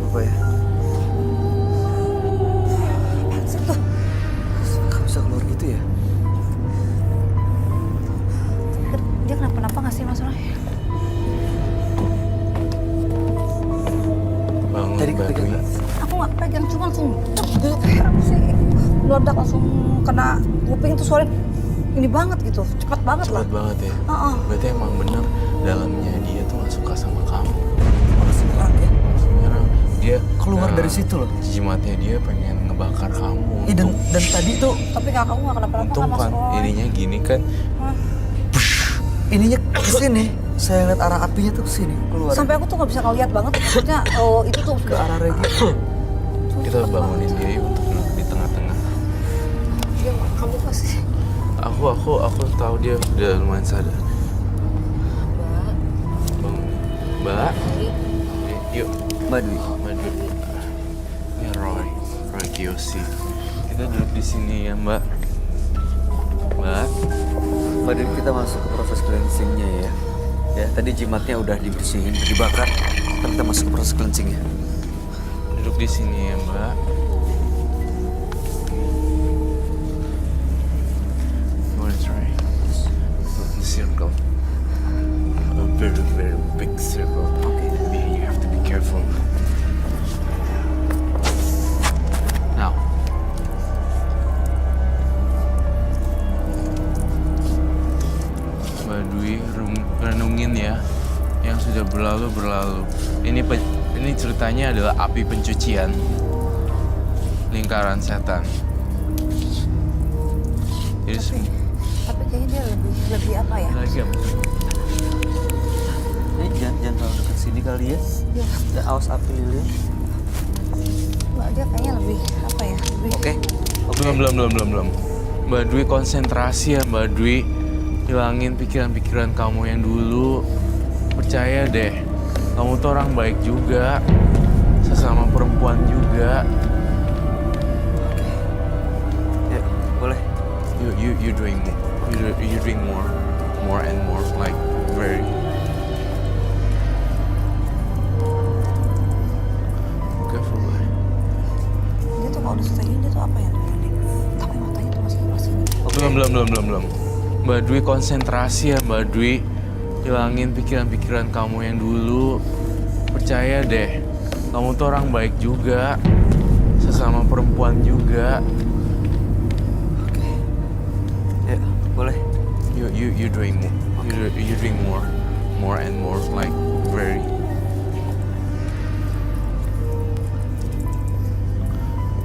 [SPEAKER 1] apa ya?
[SPEAKER 2] Apaan sih tuh?
[SPEAKER 1] Nggak bisa keluar gitu ya?
[SPEAKER 2] Dia kenapa-napa nggak sih Mas Roy?
[SPEAKER 5] Bangun
[SPEAKER 1] Tadi
[SPEAKER 5] Mbak
[SPEAKER 1] kepegang
[SPEAKER 5] Dwi.
[SPEAKER 1] nggak?
[SPEAKER 2] Aku nggak pegang, cuma langsung cek gitu. Kayak apa sih? Meledak langsung kena kuping tuh suara ini banget gitu, cepat banget lah.
[SPEAKER 5] Cepat banget ya.
[SPEAKER 2] Heeh.
[SPEAKER 5] Berarti emang bener dalamnya dia tuh gak suka sama kamu.
[SPEAKER 1] Langsung nyerang ya?
[SPEAKER 5] Sebenarnya dia
[SPEAKER 1] Keluar dari situ loh.
[SPEAKER 5] Jimatnya dia pengen ngebakar kamu.
[SPEAKER 1] Ih, dan tadi tuh
[SPEAKER 2] Tapi kakakku nggak kenapa-napa
[SPEAKER 5] Untung
[SPEAKER 2] kan Mas
[SPEAKER 5] kan
[SPEAKER 2] Roy.
[SPEAKER 5] ininya gini kan.
[SPEAKER 2] Hah.
[SPEAKER 1] ininya ke sini. Saya lihat arah apinya tuh ke sini keluar.
[SPEAKER 2] Sampai aku tuh nggak bisa ngeliat banget. Maksudnya itu tuh
[SPEAKER 1] ke arah Regina.
[SPEAKER 5] Kita bangunin dia yuk untuk duduk di tengah-tengah.
[SPEAKER 2] Dia kamu pasti.
[SPEAKER 5] Aku tahu dia udah lumayan sadar.
[SPEAKER 2] Mbak,
[SPEAKER 5] Bangun. Mbak. Yuk.
[SPEAKER 1] Mbak Dwi.
[SPEAKER 5] Maju. Ya Roy Kiyoshi. Kita duduk di sini ya Mbak. Mbak.
[SPEAKER 1] Mbak Dwi, kita masuk ke proses cleansingnya ya. Ya, tadi jimatnya udah dibersihin, dibakar. Kan kita masuk ke proses cleansingnya.
[SPEAKER 5] Duduk di sini ya Mbak. You wanna try? The circle. A very, very big circle. Okay. You have to be careful. Now. Mbak Dwi, renungin ya. Yang sudah berlalu. Ini ceritanya adalah api pencucian lingkaran setan. Jadi
[SPEAKER 2] tapi kayaknya dia lebih apa ya?
[SPEAKER 5] lagi apa?
[SPEAKER 1] Jangan terlalu dekat sini kali ya.
[SPEAKER 2] Dia,
[SPEAKER 1] Dan awas api lilin.
[SPEAKER 2] Mbak, dia kayaknya lebih apa ya? Lebih.
[SPEAKER 1] Oke.
[SPEAKER 5] Belum. Mbak Dwi konsentrasi ya Mbak Dwi. Hilangin pikiran-pikiran kamu yang dulu. Percaya deh, kamu tuh orang baik juga. Sesama perempuan juga.
[SPEAKER 1] Ya, boleh.
[SPEAKER 5] You drink more and more like very. Careful, boy.
[SPEAKER 2] Dia tuh kalau disetain dia tuh apa ya? Tapi matanya tuh masih ini.
[SPEAKER 5] Belum. Mbak Dwi konsentrasi ya Mbak Dwi. Hilangin pikiran-pikiran kamu yang dulu. Percaya deh, kamu tuh orang baik juga. Sesama perempuan juga.
[SPEAKER 1] Ya, boleh.
[SPEAKER 5] You drink more. You drink more and more like very.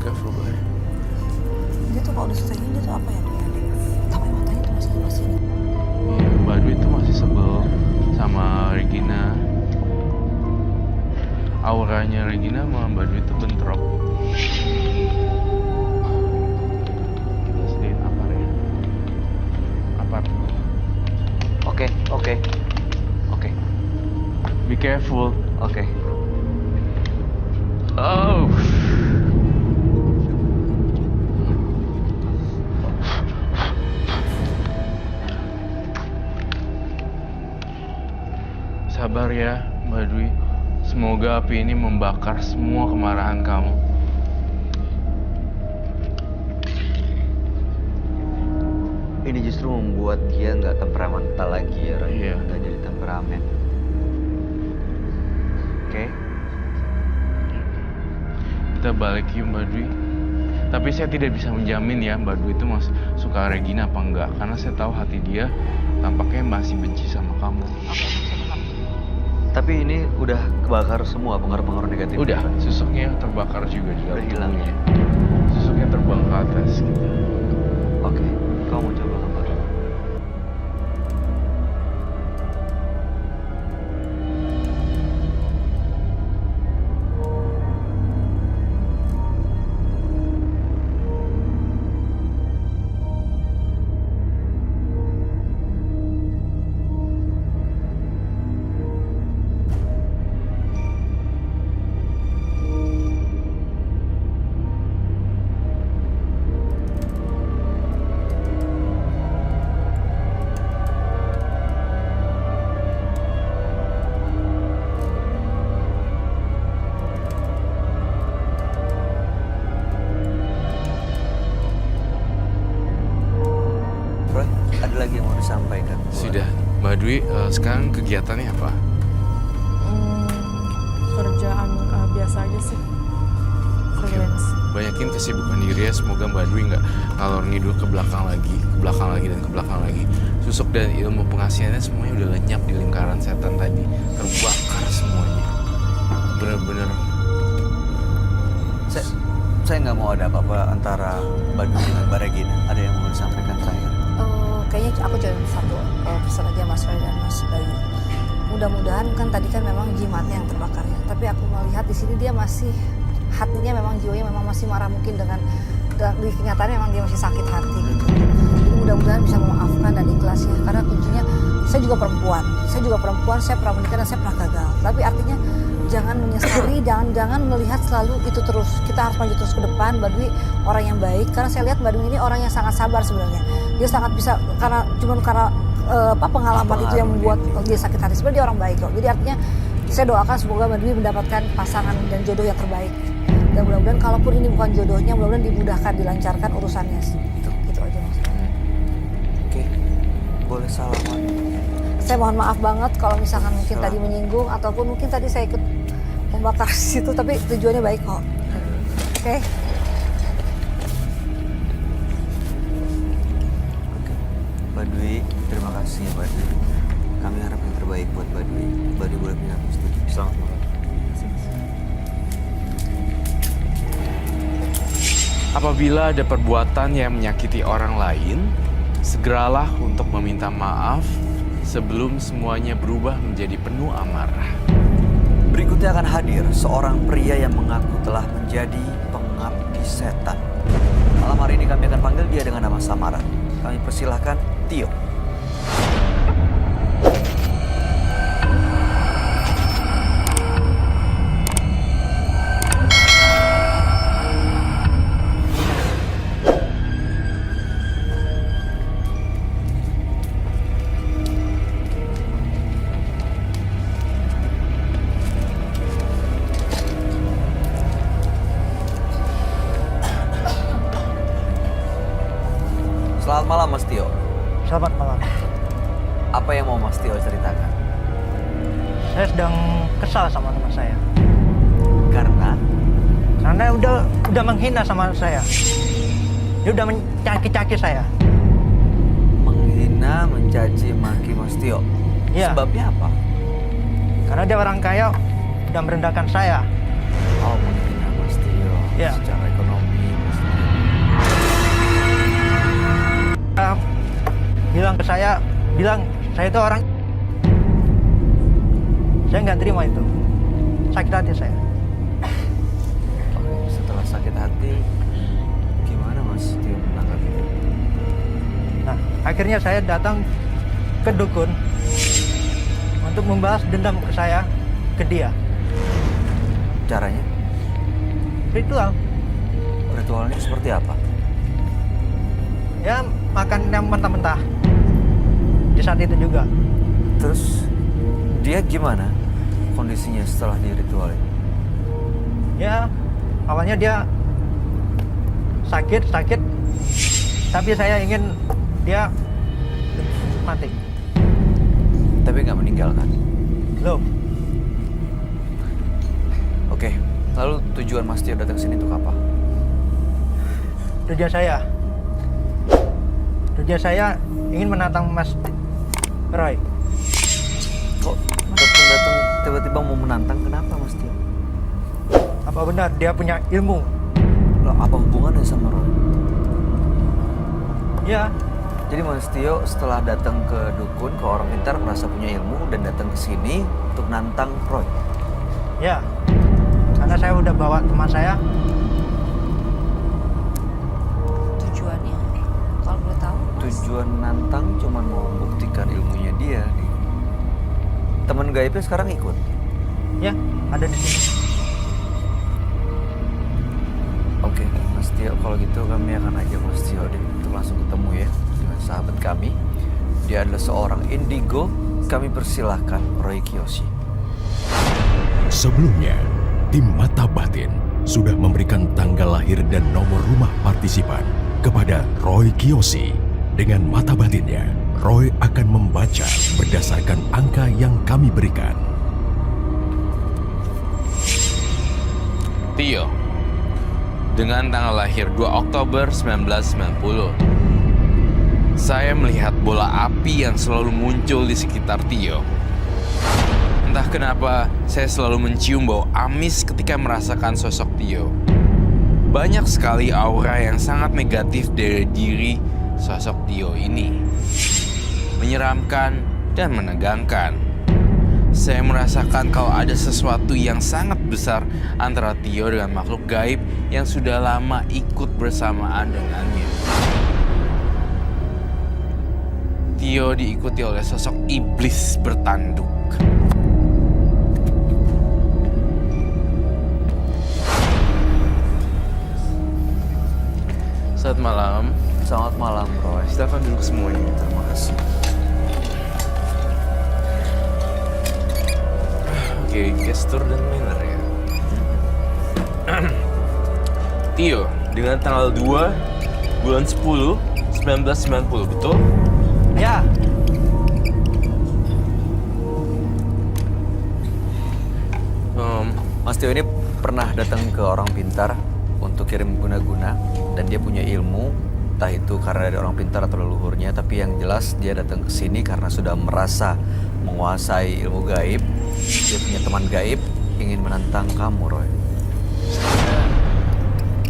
[SPEAKER 5] Careful, boy.
[SPEAKER 2] Dia tuh kalau disetain dia tuh apa ya? Tapi matanya tuh masih ini.
[SPEAKER 5] Mbak Dwi tuh masih sebel sama Regina. Auranya Regina sama Mbak Dwi tuh bentrok. Kita sediain aparnya. Apar.
[SPEAKER 1] Oke.
[SPEAKER 5] Be careful.
[SPEAKER 1] Oke.
[SPEAKER 5] Oh. Sabar ya, Mbak Dwi. Semoga api ini membakar semua kemarahan kamu.
[SPEAKER 1] Ini justru membuat dia nggak temperamental lagi ya, Roy.
[SPEAKER 5] Iya.
[SPEAKER 1] Nggak jadi temperamen. Oke?
[SPEAKER 5] Kita balik yuk, Mbak Dwi. Tapi saya tidak bisa menjamin ya Mbak Dwi itu masih suka Regina apa enggak. Karena saya tahu hati dia tampaknya masih benci sama kamu.
[SPEAKER 1] Tapi ini udah kebakar semua pengaruh-pengaruh negatif.
[SPEAKER 5] Udah, susuknya terbakar juga di dalam
[SPEAKER 1] Udah hilang ya?
[SPEAKER 5] tubuhnya. Susuknya terbang ke atas gitu.
[SPEAKER 1] Oke, kamu mau coba apa? Roy, ada lagi yang mau disampaikan?
[SPEAKER 5] Sudah, Mbak Dwi, sekarang kegiatannya apa?
[SPEAKER 3] Kerjaan biasa aja sih. Freelance.
[SPEAKER 5] Banyakin kesibukan diri ya, semoga Mbak Dwi nggak ngalor ngidul ke belakang lagi, dan ke belakang lagi. Susuk dan ilmu pengasihannya semuanya udah lenyap di lingkaran setan tadi, terbakar semuanya. Bener-bener.
[SPEAKER 1] Saya nggak mau ada apa-apa antara Mbak Dwi dengan Mbak Regina. Ada yang mau disampaikan terakhir?
[SPEAKER 2] Kayaknya aku cuma satu pesan aja Mas Roy dan Mas Bayu. Mudah-mudahan kan tadi kan memang jimatnya yang terbakar ya. Tapi aku melihat di sini dia masih hatinya memang jiwanya memang masih marah mungkin dengan di kenyataannya memang dia masih sakit hati gitu. Jadi mudah-mudahan bisa memaafkan dan ikhlas ya. Karena kuncinya saya juga perempuan, saya pernah menikah dan saya pernah gagal. Tapi artinya jangan menyesali, jangan melihat selalu itu terus. Kita harus maju terus ke depan. Mbak Dwi orang yang baik karena saya lihat Mbak Dwi ini orang yang sangat sabar sebenarnya. Dia sangat bisa karena pengalaman itu yang membuat dia sakit hati. Sebenarnya dia orang baik kok. Jadi artinya saya doakan semoga Mbak Dwi mendapatkan pasangan dan jodoh yang terbaik. Dan mudah-mudahan kalaupun ini bukan jodohnya, mudah-mudahan dimudahkan, dilancarkan urusannya. Gitu aja Mas.
[SPEAKER 1] Oke, boleh salaman.
[SPEAKER 2] Saya mohon maaf banget kalau misalkan mungkin
[SPEAKER 1] Salam.
[SPEAKER 2] tadi menyinggung ataupun mungkin tadi saya ikut membakar di situ, tapi tujuannya baik kok. Oke.
[SPEAKER 1] Mbak Dwi, terima kasih ya Mbak Dwi. Kami harap yang terbaik buat Mbak Dwi. Mbak Dwi boleh pindah ke studio. Selamat malam.
[SPEAKER 5] Apabila ada perbuatan yang menyakiti orang lain, segeralah untuk meminta maaf sebelum semuanya berubah menjadi penuh amarah.
[SPEAKER 1] Berikutnya akan hadir seorang pria yang mengaku telah menjadi pengabdi setan. Malam hari ini kami akan panggil dia dengan nama samaran. Kami persilahkan Tio. Selamat malam Mas Tio.
[SPEAKER 6] Selamat malam.
[SPEAKER 1] Apa yang mau Mas Tio ceritakan?
[SPEAKER 6] Saya sedang kesal sama teman saya.
[SPEAKER 1] Karena
[SPEAKER 6] Karena udah menghina sama saya. Dia udah mencaci-caci saya.
[SPEAKER 1] menghina, mencaci maki Mas Tio.
[SPEAKER 6] Iya.
[SPEAKER 1] Sebabnya apa?
[SPEAKER 6] Karena dia orang kaya, udah merendahkan saya.
[SPEAKER 1] Oh, menghina Mas Tio.
[SPEAKER 6] Iya.
[SPEAKER 1] Secara ekonomi. Mas Tio.
[SPEAKER 6] Dia bilang ke saya, saya itu orang. Saya nggak terima itu. Sakit hati saya.
[SPEAKER 1] Oke, setelah sakit hati, gimana Mas Tio menanggapi itu?
[SPEAKER 6] Nah, akhirnya saya datang ke dukun untuk membahas dendam ke saya, ke dia.
[SPEAKER 1] Caranya?
[SPEAKER 6] Ritual.
[SPEAKER 1] Ritualnya seperti apa?
[SPEAKER 6] Ya, makan yang mentah-mentah. Di saat itu juga.
[SPEAKER 1] Terus Dia gimana kondisinya setelah diritualin?
[SPEAKER 6] Ya, awalnya dia sakit, tapi saya ingin dia mati.
[SPEAKER 1] Tapi nggak meninggal kan?
[SPEAKER 6] Belum.
[SPEAKER 1] Oke, lalu tujuan Mas Tio datang sini untuk apa?
[SPEAKER 6] Tujuan saya ingin menantang Mas Roy.
[SPEAKER 1] Kok datang tiba-tiba mau menantang, kenapa Mas Tio?
[SPEAKER 6] Apa benar dia punya ilmu?
[SPEAKER 1] Loh, apa hubungannya sama Roy?
[SPEAKER 6] Ya,
[SPEAKER 1] Jadi Mas Tio setelah datang ke dukun, ke orang pintar, merasa punya ilmu dan datang ke sini untuk nantang Roy.
[SPEAKER 6] ya. Karena saya udah bawa teman saya.
[SPEAKER 2] Tujuannya, kalau boleh tahu, Mas?
[SPEAKER 1] Tujuan nantang cuma mau membuktikan ilmunya dia nih. Teman gaibnya sekarang ikut.
[SPEAKER 6] Ya, ada di sini.
[SPEAKER 1] Oke, Mas Tio, kalau gitu kami akan ajak Mas Tio deh untuk langsung ketemu ya dengan sahabat kami. Dia adalah seorang indigo. Kami persilahkan Roy Kiyoshi.
[SPEAKER 4] Sebelumnya, tim Mata Batin sudah memberikan tanggal lahir dan nomor rumah partisipan kepada Roy Kiyoshi. Dengan mata batinnya, Roy akan membaca berdasarkan angka yang kami berikan.
[SPEAKER 5] Tio, dengan tanggal lahir 2 Oktober 1990, saya melihat bola api yang selalu muncul di sekitar Tio. Entah kenapa, saya selalu mencium bau amis ketika merasakan sosok Tio. Banyak sekali aura yang sangat negatif dari diri sosok Tio ini. Menyeramkan dan menegangkan. Saya merasakan kalau ada sesuatu yang sangat besar antara Tio dengan makhluk gaib yang sudah lama ikut bersamaan dengannya. Tio diikuti oleh sosok iblis bertanduk. Selamat malam.
[SPEAKER 1] Selamat malam, Roy.
[SPEAKER 5] Silakan duduk semuanya.
[SPEAKER 1] Terima kasih.
[SPEAKER 5] Oke, gestur dan manner ya. Tio, dengan tanggal 2 bulan 10 1990, betul?
[SPEAKER 6] Ya,
[SPEAKER 1] Mas Tio ini pernah datang ke orang pintar untuk kirim guna-guna dan dia punya ilmu, entah itu karena dari orang pintar atau leluhurnya, tapi yang jelas dia datang ke sini karena sudah merasa menguasai ilmu gaib. Dia punya teman gaib, ingin menantang kamu, Roy.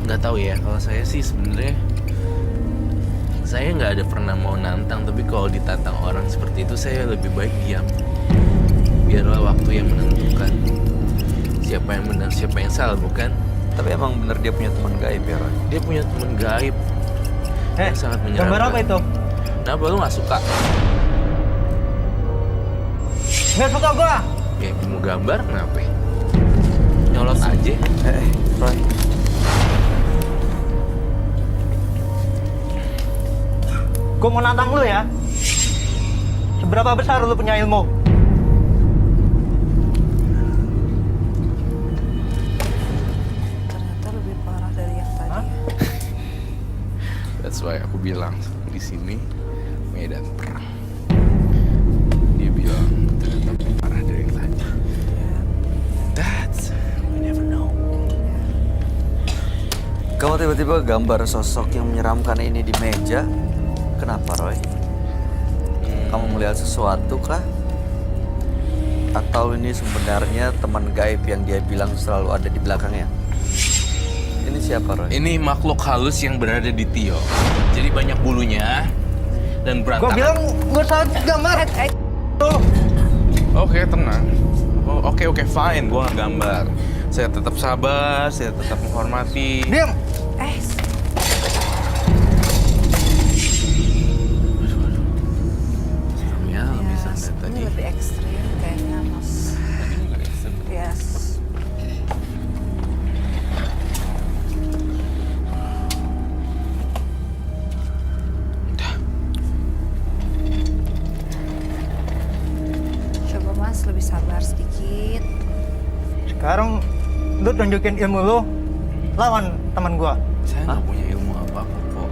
[SPEAKER 5] Nggak tahu ya, kalau saya sih sebenarnya saya nggak ada pernah mau nantang, tapi kalau ditantang orang seperti itu saya lebih baik diam. Biarlah waktu yang menentukan siapa yang benar, siapa yang salah, bukan?
[SPEAKER 1] Tapi emang bener dia punya teman gaib ya, Roy?
[SPEAKER 5] Dia punya teman gaib yang sangat menyeramkan.
[SPEAKER 6] gambar apa itu?
[SPEAKER 5] Kenapa lu nggak suka?
[SPEAKER 6] Nggak suka gua.
[SPEAKER 5] Ya, mau gambar kenapa? Nyolot aja.
[SPEAKER 1] Roy.
[SPEAKER 6] Gua mau nantang lu ya. Seberapa besar lu punya ilmu?
[SPEAKER 2] Ternyata lebih parah dari yang tadi.
[SPEAKER 6] Hah?
[SPEAKER 5] That's why aku bilang di sini medan perang. Dia bilang ternyata lebih parah dari yang tadi. That's we never know.
[SPEAKER 1] Kamu tiba-tiba gambar sosok yang menyeramkan ini di meja. Kenapa, Roy? Kamu melihat sesuatu kah? Atau ini sebenarnya teman gaib yang dia bilang selalu ada di belakangnya? Ini siapa, Roy?
[SPEAKER 5] Ini makhluk halus yang berada di Tio. Jadi banyak bulunya dan
[SPEAKER 6] Gua
[SPEAKER 5] berantakan.
[SPEAKER 6] bilang gua salah gambar. Tuh.
[SPEAKER 5] Oke, tenang. Oke, fine. Gua nggak gambar. Saya tetap sabar, saya tetap menghormati.
[SPEAKER 6] Diam.
[SPEAKER 5] Ya, bisa
[SPEAKER 2] Yes,
[SPEAKER 5] lihat
[SPEAKER 2] ini
[SPEAKER 5] tadi.
[SPEAKER 2] lebih ekstrim kayaknya, Mas.
[SPEAKER 5] Tadi nggak ekstrem.
[SPEAKER 2] Yes. Coba Mas lebih sabar.
[SPEAKER 6] Sekarang lu tunjukin ilmu lu lawan teman gua.
[SPEAKER 5] Saya nggak punya ilmu apa-apa kok.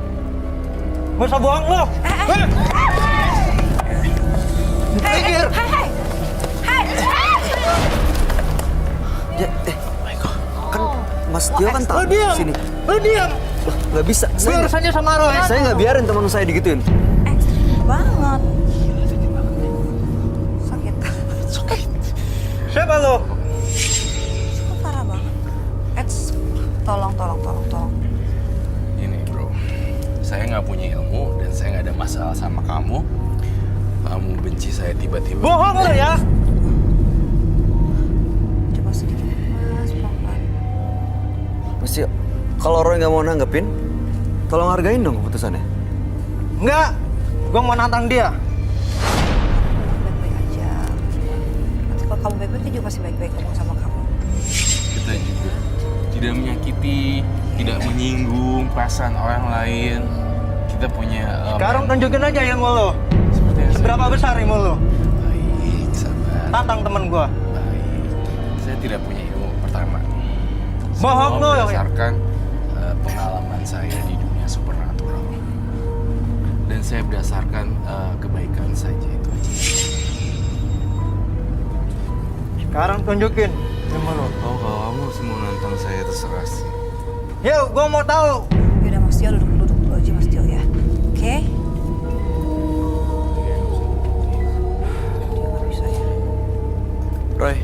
[SPEAKER 6] Gak usah bohong lu. Pikir.
[SPEAKER 1] Ya, kan Mas Tio kan tahu
[SPEAKER 6] Lu diam.
[SPEAKER 1] sini.
[SPEAKER 6] Lu diam.
[SPEAKER 1] Gak bisa.
[SPEAKER 6] Gue
[SPEAKER 1] Saya
[SPEAKER 6] urusannya sama Roy.
[SPEAKER 1] nggak biarin teman saya digituin.
[SPEAKER 2] Banget. Sakit.
[SPEAKER 6] Siapa lu?
[SPEAKER 2] Kok parah banget. Tolong.
[SPEAKER 5] Ini bro, saya nggak punya ilmu dan saya nggak ada masalah sama kamu. Kamu benci saya tiba-tiba.
[SPEAKER 6] Bohong lu ya.
[SPEAKER 2] Coba sedikit, Mas, pelan-pelan.
[SPEAKER 1] Mas Tio, kalau Roy nggak mau nanggepin, tolong hargain dong keputusannya.
[SPEAKER 6] Enggak. Gua mau nantang dia.
[SPEAKER 2] Baik-baik aja. Nanti kalau kamu baik-baik, dia juga pasti baik-baik ngomong sama kamu.
[SPEAKER 5] Kita juga tidak menyakiti, tidak menyinggung perasaan orang lain. Kita punya
[SPEAKER 6] Sekarang tunjukin aja ilmu lu.
[SPEAKER 5] seperti yang saya
[SPEAKER 6] Seberapa
[SPEAKER 5] bilang.
[SPEAKER 6] besar ilmu lu?
[SPEAKER 5] Baik, sabar.
[SPEAKER 6] Tantang teman gua.
[SPEAKER 5] Baik. Saya tidak punya ilmu pertama.
[SPEAKER 6] Bohong
[SPEAKER 5] Semua
[SPEAKER 6] lu.
[SPEAKER 5] berdasarkan pengalaman saya di dunia supernatural. Dan saya berdasarkan kebaikan saja itu aja.
[SPEAKER 6] Sekarang tunjukin ilmu lu.
[SPEAKER 5] Oh, kalau kamu semua nantang saya terserah sih.
[SPEAKER 6] Yuk, gua mau tahu.
[SPEAKER 2] Yaudah Mas Tio, duduk dulu aja Mas Tio ya. Oke? Dia nggak bisa ya.
[SPEAKER 1] Roy,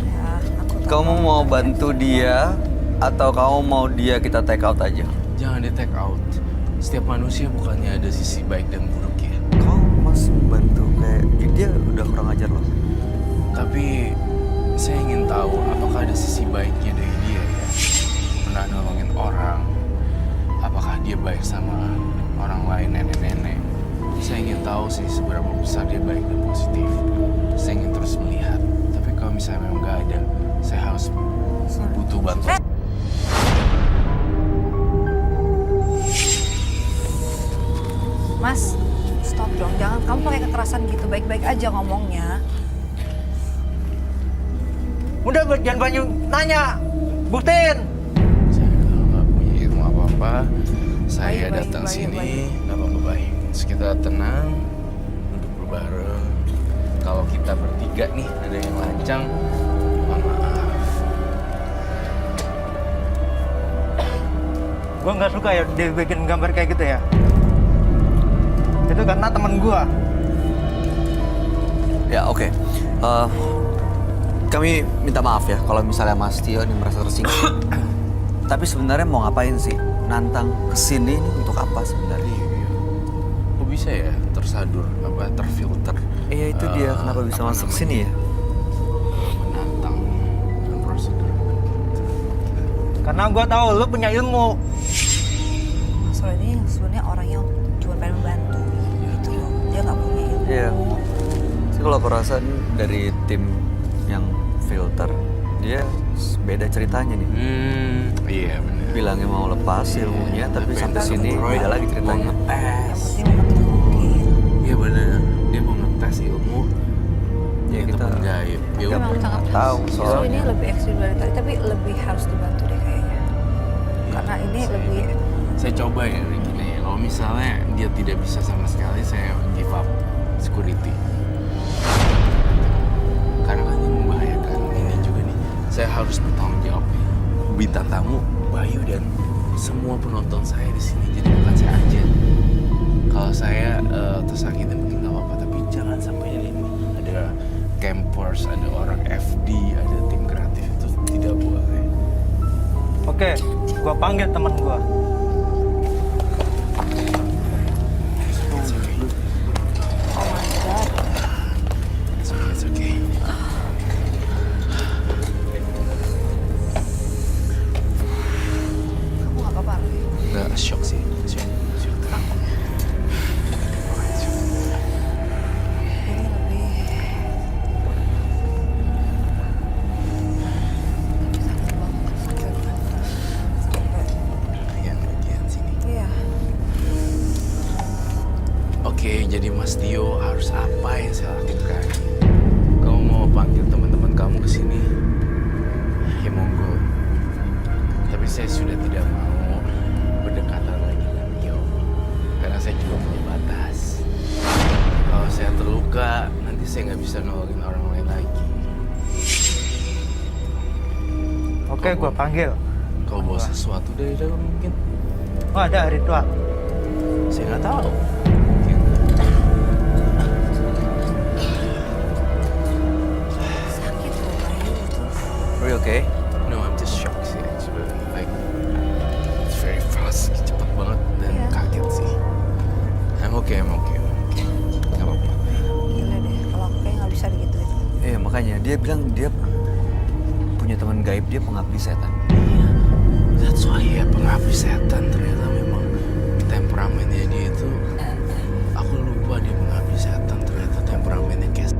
[SPEAKER 2] Ya, aku tahu.
[SPEAKER 1] kamu mau bantu dia atau kamu mau dia kita take out aja?
[SPEAKER 5] Jangan di take out. Setiap manusia bukannya ada sisi baik dan buruk ya.
[SPEAKER 1] Kau masih bantu kayak dia udah kurang ajar loh.
[SPEAKER 5] Tapi saya ingin tahu apakah ada sisi baiknya dari dia ya. Pernah nolongin orang. Apakah dia baik sama orang lain, nenek-nenek. Saya ingin tahu sih seberapa besar dia baik dan positif. Saya ingin terus melihat. Tapi kalau misalnya memang nggak ada, saya harus butuh bantuan.
[SPEAKER 2] Mas, stop dong. Jangan kamu pakai kekerasan gitu. Baik-baik aja ngomongnya.
[SPEAKER 6] Udah jangan banyak nanya. Buktiin.
[SPEAKER 5] Saya nggak punya ilmu apa-apa. Saya
[SPEAKER 2] Baik,
[SPEAKER 5] datang
[SPEAKER 2] baik,
[SPEAKER 5] sini,
[SPEAKER 2] baik.
[SPEAKER 5] nggak apa-apa baik. Terus kita tenang, duduk berbareng. Kalau kita bertiga nih ada yang lancang, mohon maaf.
[SPEAKER 6] Gua nggak suka ya dia bikin gambar kayak gitu ya. Itu karena teman gua.
[SPEAKER 1] Ya oke. Kami minta maaf ya kalau misalnya Mas Tio ini merasa tersinggung. Tapi sebenarnya mau ngapain sih? Nantang kesini ini untuk apa sebenarnya?
[SPEAKER 5] Kok bisa ya tersadur, terfilter?
[SPEAKER 1] Iya itu dia kenapa bisa masuk sini ya?
[SPEAKER 5] Menantang dengan prosedur.
[SPEAKER 6] Karena gua tahu lu punya ilmu.
[SPEAKER 2] Mas Roy ini sebenarnya orang yang cuma pengen membantu. Gitu loh. Dia nggak punya ilmu.
[SPEAKER 1] Iya. Sih kalau aku rasa nih dari tim yang filter dia beda ceritanya nih.
[SPEAKER 5] Iya benar.
[SPEAKER 1] Bilangnya mau lepas ilmunya tapi sampai sini
[SPEAKER 5] Roy
[SPEAKER 1] beda lagi ceritanya.
[SPEAKER 5] mau ngetes.
[SPEAKER 2] Dia mau ngetes.
[SPEAKER 5] Iya benar. Dia mau ngetes ilmu.
[SPEAKER 1] Ya,
[SPEAKER 5] Itu
[SPEAKER 1] kita
[SPEAKER 5] teman gaib.
[SPEAKER 2] Tapi
[SPEAKER 5] Ilmu.
[SPEAKER 2] memang sangat
[SPEAKER 1] tahu
[SPEAKER 2] Justru
[SPEAKER 1] soalnya.
[SPEAKER 2] ini lebih ekstrim dari tadi, tapi lebih harus dibantu deh kayaknya. Karena ini lebih
[SPEAKER 5] Saya coba ya Regina ya. Kalau misalnya dia tidak bisa sama sekali, saya give up security. Karena kan ini membahayakan. Ini juga nih, saya harus bertanggung jawab nih. Bintang tamu Bayu dan semua penonton saya di sini. Jadi bukan saya aja. Kalau saya tersakiti mungkin nggak apa-apa, tapi jangan sampai ada ini. Ada campers, ada orang FD, ada tim kreatif itu tidak boleh.
[SPEAKER 6] Oke, gua panggil teman gua.
[SPEAKER 5] It's okay.
[SPEAKER 2] oh my god.
[SPEAKER 5] It's okay. It's okay.
[SPEAKER 2] Kamu nggak apa-apa Roy?
[SPEAKER 5] Nggak shock sih. Shock.
[SPEAKER 2] Ini lebih sakit banget. Sakit banget. Sampai
[SPEAKER 5] Yang
[SPEAKER 6] Oke, gua panggil.
[SPEAKER 5] Kau bawa sesuatu dari dalam mungkin?
[SPEAKER 6] Oh, ada ritual.
[SPEAKER 5] Saya nggak tahu. Mungkin.
[SPEAKER 2] Sakit loh Bayu itu.
[SPEAKER 1] Are you okay?
[SPEAKER 5] No, I'm just shocked sih. Sebenarnya. Like, it's very fast, cepat banget dan
[SPEAKER 2] Iya.
[SPEAKER 5] kaget sih. I'm okay. Gak apa-apa.
[SPEAKER 2] Gila deh, kalau aku kayak nggak bisa digituin.
[SPEAKER 1] Makanya dia bilang dia punya teman gaib, dia pengabdi setan.
[SPEAKER 5] That's why ya pengabdi setan ternyata memang temperamennya dia itu. Aku lupa dia pengabdi setan, ternyata temperamennya kayak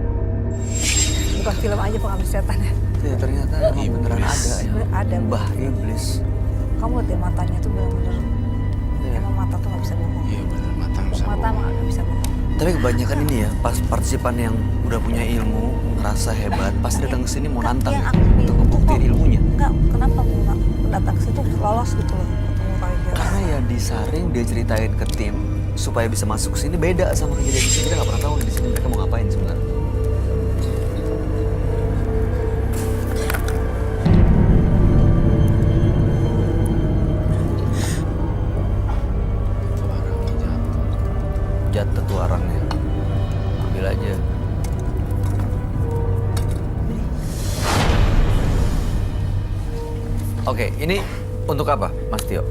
[SPEAKER 2] Bukan film aja pengabdi setan ya.
[SPEAKER 1] Ya, ternyata emang beneran
[SPEAKER 5] Iblis.
[SPEAKER 1] ada ya.
[SPEAKER 2] Ada.
[SPEAKER 1] Mbah iblis.
[SPEAKER 2] Kamu lihat deh matanya tuh benar-benar.
[SPEAKER 1] Iya.
[SPEAKER 2] Emang mata tuh nggak bisa bohong.
[SPEAKER 5] iya bener mata bisa
[SPEAKER 2] Mata
[SPEAKER 5] bohong.
[SPEAKER 2] emang nggak bisa bohong.
[SPEAKER 1] Tapi kebanyakan ini ya, pas partisipan yang udah punya ilmu, ngerasa hebat, pasti datang ke sini mau nantang
[SPEAKER 2] Yang
[SPEAKER 1] ya,
[SPEAKER 2] aku
[SPEAKER 1] untuk
[SPEAKER 2] bingung tuh
[SPEAKER 1] ngebuktiin
[SPEAKER 2] kok-
[SPEAKER 1] ilmunya.
[SPEAKER 2] Enggak, kenapa aku nggak datang ke situ lolos gitu loh ketemu Raja.
[SPEAKER 1] Karena ya disaring dia ceritain ke tim supaya bisa masuk ke sini beda sama kejadian di sini. Kita nggak pernah tahu di sini mereka mau ngapain sebenarnya.
[SPEAKER 5] Itu orangnya jatuh.
[SPEAKER 1] Jatuh tuh arangnya. Ambil aja. Oke, ini untuk apa, Mas Tio?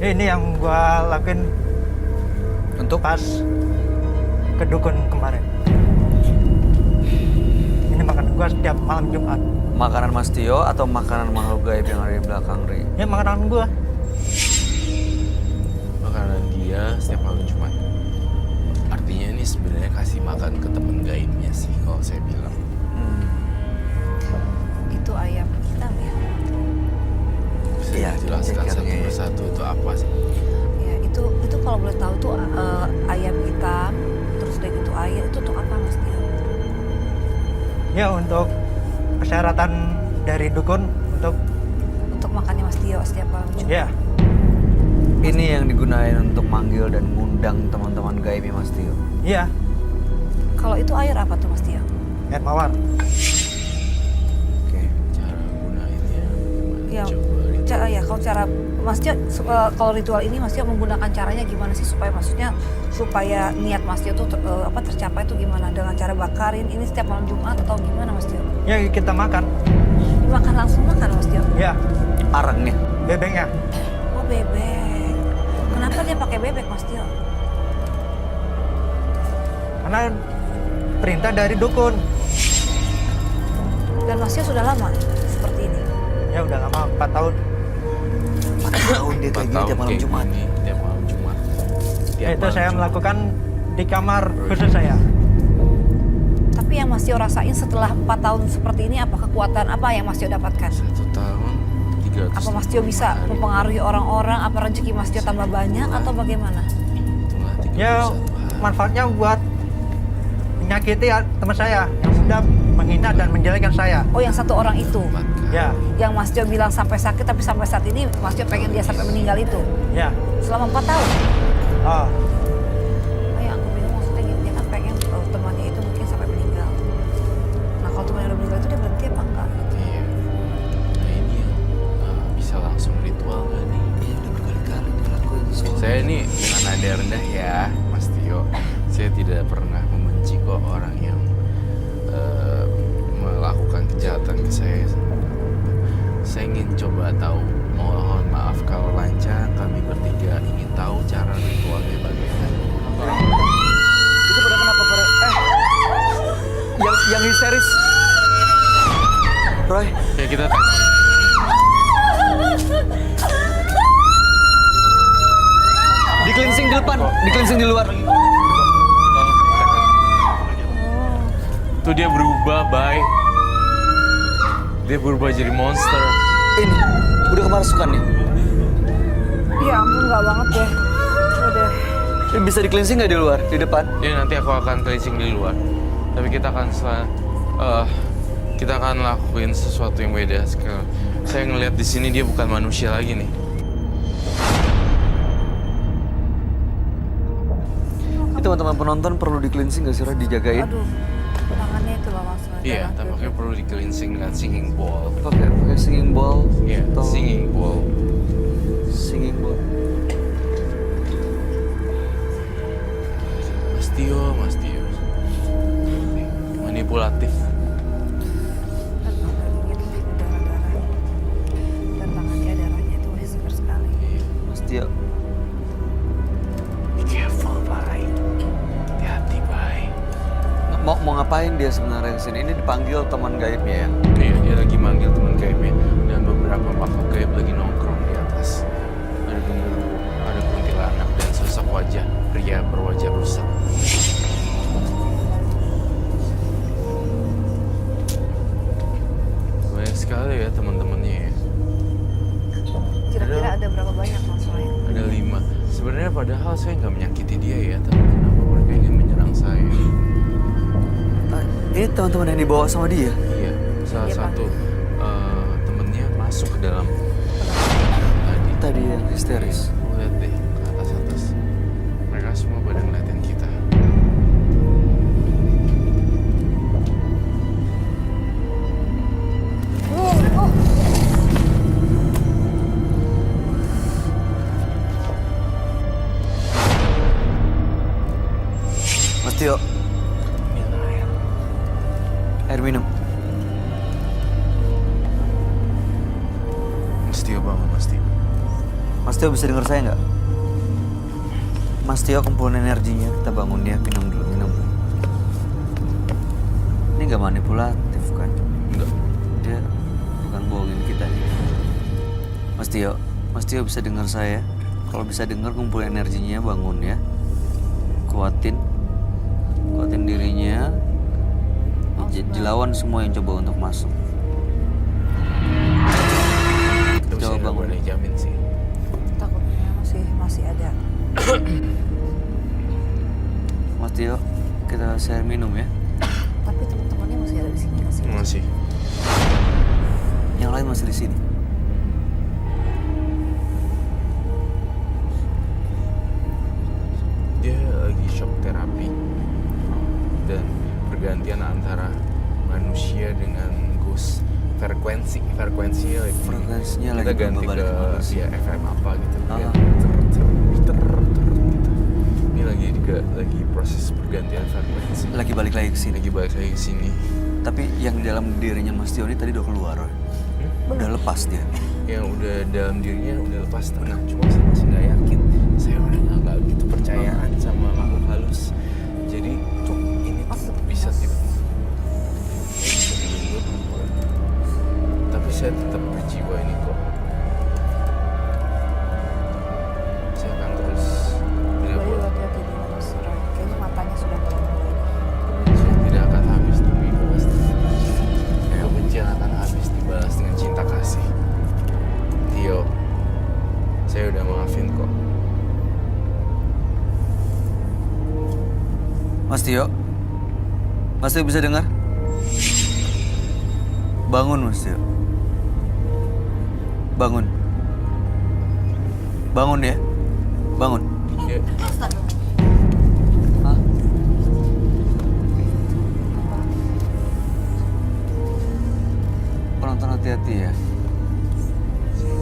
[SPEAKER 6] Ini yang gua lakuin
[SPEAKER 1] Untuk
[SPEAKER 6] pas ke dukun kemarin. Ini makan gua setiap malam Jumat.
[SPEAKER 1] makanan Mas Tio atau makanan makhluk gaib yang ada di belakang Ri?
[SPEAKER 6] Ini makanan gua.
[SPEAKER 5] Makanan dia setiap malam Jumat. Artinya ini sebenarnya kasih makan ke temen gaibnya sih kalau saya bilang.
[SPEAKER 2] Itu ayam hitam ya.
[SPEAKER 5] Bisa
[SPEAKER 1] Iya,
[SPEAKER 5] dijelaskan satu
[SPEAKER 1] cekernya.
[SPEAKER 5] persatu itu apa sih?
[SPEAKER 2] Ya, itu kalau boleh tahu tuh ayam hitam, terus udah gitu air itu untuk apa Mas Tio?
[SPEAKER 6] Ya untuk persyaratan dari dukun
[SPEAKER 2] Untuk makannya Mas Tio setiap malam Jumat.
[SPEAKER 6] ya
[SPEAKER 1] Ini yang digunain untuk manggil dan ngundang teman-teman gaibnya Mas Tio.
[SPEAKER 6] iya
[SPEAKER 2] Kalau itu air apa tuh Mas Tio?
[SPEAKER 6] air mawar.
[SPEAKER 1] Oke.
[SPEAKER 5] Cara gunainnya gimana?
[SPEAKER 2] Ya,
[SPEAKER 5] Coba ritual.
[SPEAKER 2] ya kalau cara Mas Tio kalau ritual ini Mas Tio menggunakan caranya gimana sih supaya supaya niat Mas Tio tuh tercapai tuh gimana, dengan cara bakarin ini setiap malam Jumat atau gimana Mas Tio?
[SPEAKER 6] Ya kita makan.
[SPEAKER 2] Dimakan langsung makan Mas Tio?
[SPEAKER 6] Ya
[SPEAKER 1] Arangnya.
[SPEAKER 6] bebeknya.
[SPEAKER 2] Oh bebek. Kenapa dia pakai bebek Mas Tio?
[SPEAKER 6] Karena perintah dari dukun.
[SPEAKER 2] Dan Mas Tio sudah lama seperti ini.
[SPEAKER 6] Ya udah lama 4 tahun.
[SPEAKER 1] 4 tahun dia kayak
[SPEAKER 5] 4
[SPEAKER 1] gini
[SPEAKER 5] tahun
[SPEAKER 1] tiap malam
[SPEAKER 5] kayak
[SPEAKER 1] Jumat.
[SPEAKER 5] gini, tiap malam Jumat. Tiap
[SPEAKER 6] Itu
[SPEAKER 5] malam
[SPEAKER 6] saya
[SPEAKER 5] Jumat.
[SPEAKER 6] melakukan di kamar khusus saya.
[SPEAKER 2] Tapi yang Mas Tio rasain setelah 4 tahun seperti ini apa kekuatan apa yang Mas Tio dapatkan?
[SPEAKER 5] 1 tahun 300.
[SPEAKER 2] Apa Mas Tio bisa mempengaruhi orang-orang? Apa rezeki Mas Tio tambah banyak atau bagaimana?
[SPEAKER 6] Ya manfaatnya buat menyakiti teman saya yang sudah menghina dan menjelekkan saya.
[SPEAKER 2] Oh yang satu orang itu?
[SPEAKER 6] Ya,
[SPEAKER 2] Yang Mas Tio bilang sampai sakit tapi sampai saat ini Mas Tio pengen dia sampai meninggal itu?
[SPEAKER 6] ya.
[SPEAKER 2] Selama 4 tahun?
[SPEAKER 6] Oh,
[SPEAKER 2] Yang aku bingung maksudnya gini, dia kan pengen temannya itu mungkin sampai meninggal. Nah kalau temannya udah meninggal itu dia berhenti apa enggak?
[SPEAKER 5] Iya. Nah ini yang bisa langsung ritual gak nih?
[SPEAKER 1] Iya udah berkali-kali dilakuin soalnya.
[SPEAKER 5] Saya ini dengan nada rendah ya, Mas Tio. Saya tidak pernah membenci kok orang yang melakukan kejahatan ke saya. Saya ingin coba tahu. Mohon maaf kalau lancang. Kami bertiga ingin tahu cara ritualnya bagaimana.
[SPEAKER 1] Itu pada kenapa pada yang histeris. Roy,
[SPEAKER 5] Ya kita
[SPEAKER 1] di cleansing di depan, di cleansing di luar.
[SPEAKER 5] Tuh dia berubah, Bay. Dia berubah jadi monster.
[SPEAKER 1] Ini udah kemasukan nih.
[SPEAKER 2] Ya ampun nggak banget deh. Udah.
[SPEAKER 1] Ini bisa di cleansing nggak di luar, di depan?
[SPEAKER 5] Ya nanti aku akan cleansing di luar. Tapi kita akan kita akan lakuin sesuatu yang beda. Sekarang saya ngelihat di sini dia bukan manusia lagi nih.
[SPEAKER 1] Ini teman-teman penonton perlu di cleansing nggak sih, Roy? Dijagain.
[SPEAKER 2] Aduh, tangannya itu loh Mas Roy.
[SPEAKER 5] Iya, tampaknya perlu di cleansing dengan singing bowl.
[SPEAKER 1] Pakai singing bowl.
[SPEAKER 5] Iya,
[SPEAKER 1] atau
[SPEAKER 5] singing bowl.
[SPEAKER 1] Singing bowl.
[SPEAKER 5] Mas Tio. Manipulatif.
[SPEAKER 2] Dan apalagi itu darah-darah. Dan tangannya darahnya itu masih segar sekali.
[SPEAKER 5] Iya.
[SPEAKER 1] Mas Tio.
[SPEAKER 5] Be careful, Bay. Hati-hati, Bay.
[SPEAKER 1] Mau ngapain dia sebenarnya kesini? Ini dipanggil teman gaibnya ya?
[SPEAKER 5] Iya, dia lagi manggil teman gaibnya dan beberapa makhluk gaib lagi nongkrong di atas. Ada genderuwo, ada kuntilanak dan sosok wajah pria berwajah rusak. Banyak sekali ya teman-temannya ya.
[SPEAKER 2] Kira-kira ada berapa banyak Mas Roy?
[SPEAKER 5] Ada 5. Sebenarnya padahal saya nggak menyakiti dia ya, tapi kenapa mereka ingin menyerang saya?
[SPEAKER 1] Ini teman-teman yang dibawa sama dia.
[SPEAKER 5] Iya, salah
[SPEAKER 2] Iya, Pak.
[SPEAKER 5] satu temennya masuk ke dalam tadi.
[SPEAKER 1] Tadi yang histeris.
[SPEAKER 5] Lihat deh ke atas. Mereka semua pada ngeliatin kita.
[SPEAKER 1] Mas Tio, air minum.
[SPEAKER 5] Mas Tio bangun, Mas Tio.
[SPEAKER 1] Mas Tio bisa dengar saya nggak? Mas Tio kumpulin energinya, kita bangun dia, minum dulu. Ini nggak manipulatif kan?
[SPEAKER 5] Enggak.
[SPEAKER 1] Dia bukan bohongin kita nih. Mas Tio bisa dengar saya? Kalau bisa dengar, kumpulin energinya, bangun ya. Kuatin dirinya. Dilawan semua yang coba untuk masuk.
[SPEAKER 5] Tapi
[SPEAKER 1] Coba
[SPEAKER 5] saya nggak
[SPEAKER 1] bangun.
[SPEAKER 5] boleh jamin sih.
[SPEAKER 2] Takutnya masih ada.
[SPEAKER 1] Mas Tio, kita share minum ya.
[SPEAKER 2] Tapi teman-temannya masih ada di sini nggak sih?
[SPEAKER 5] Masih.
[SPEAKER 1] Yang lain masih di sini.
[SPEAKER 5] Dia lagi shock terapi dan pergantian antara manusia dengan ghost frekuensinya lagi
[SPEAKER 1] Frekuensinya
[SPEAKER 5] kita
[SPEAKER 1] lagi
[SPEAKER 5] ganti
[SPEAKER 1] berubah
[SPEAKER 5] ke
[SPEAKER 1] balik ke manusia.
[SPEAKER 5] FM apa gitu
[SPEAKER 1] Ah.
[SPEAKER 5] kan ter gitu. Ini lagi proses pergantian frekuensi,
[SPEAKER 1] Lagi balik lagi ke sini.
[SPEAKER 5] lagi balik lagi ke sini.
[SPEAKER 1] Tapi yang di dalam dirinya Mas Tio ini tadi udah keluar. Roy. Udah lepas dia.
[SPEAKER 5] Yang udah dalam dirinya udah lepas setengah, cuma saya masih nggak yakin. Saya orangnya nggak gitu percayaan sama makhluk halus, jadi ini tuh bisa tapi saya tetap berjiwa ini kok. Saya akan terus
[SPEAKER 2] Bayu
[SPEAKER 5] berbuat.
[SPEAKER 2] hati-hati di Mas Roy. Kayaknya matanya sudah mulai.
[SPEAKER 5] Kebencian tidak akan habis dibalas. Kebencian akan habis dibalas dengan cinta kasih. Tio, saya udah maafin kok.
[SPEAKER 1] Mas Tio bisa dengar? Bangun Mas Tio. Bangun ya. Bangun.
[SPEAKER 5] Ya,
[SPEAKER 1] Hah? Penonton hati-hati ya.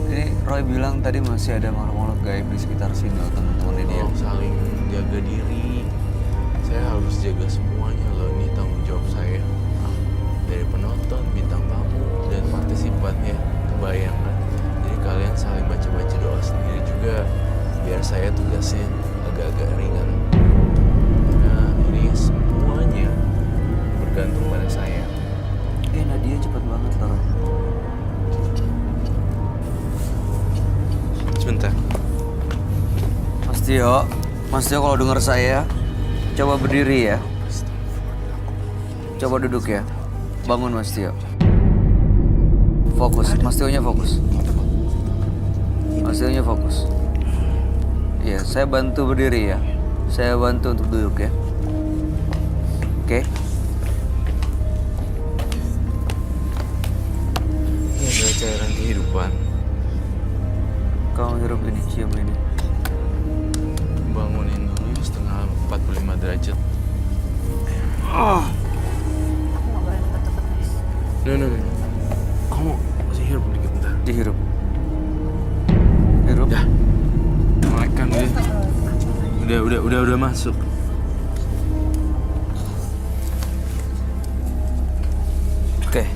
[SPEAKER 1] Ini Roy bilang tadi masih ada makhluk-makhluk gaib di sekitar sini loh, teman-temannya dia.
[SPEAKER 5] tolong saling jaga diri. Saya harus jaga semuanya loh, ini tanggung jawab saya. Dari penonton, bintang tamu, dan partisipan ya. Kebayang kan? Jadi kalian saling baca-baca doa sendiri juga, biar saya tugasnya agak-agak ringan. Nah, ini semuanya bergantung pada saya.
[SPEAKER 1] Nadia cepet banget loh. Roy.
[SPEAKER 5] Sebentar.
[SPEAKER 1] Mas Tio kalau dengar saya, coba berdiri ya. Coba duduk ya. Bangun Mas Tio. Fokus, Mas Tio-nya fokus. Mas Tio-nya fokus. Iya, saya bantu berdiri ya. Saya bantu untuk duduk ya. Oke.
[SPEAKER 5] Ini adalah cairan kehidupan.
[SPEAKER 1] Kamu hirup ini, cium ini.
[SPEAKER 5] Bangunin dulu setengah 45 derajat.
[SPEAKER 2] Aku nggak boleh deket-deket
[SPEAKER 5] No. Kamu masih hirup dikit bentar.
[SPEAKER 1] Dihirup. Hirup.
[SPEAKER 5] Dah. Melek kan dia. Udah masuk.
[SPEAKER 1] Oke.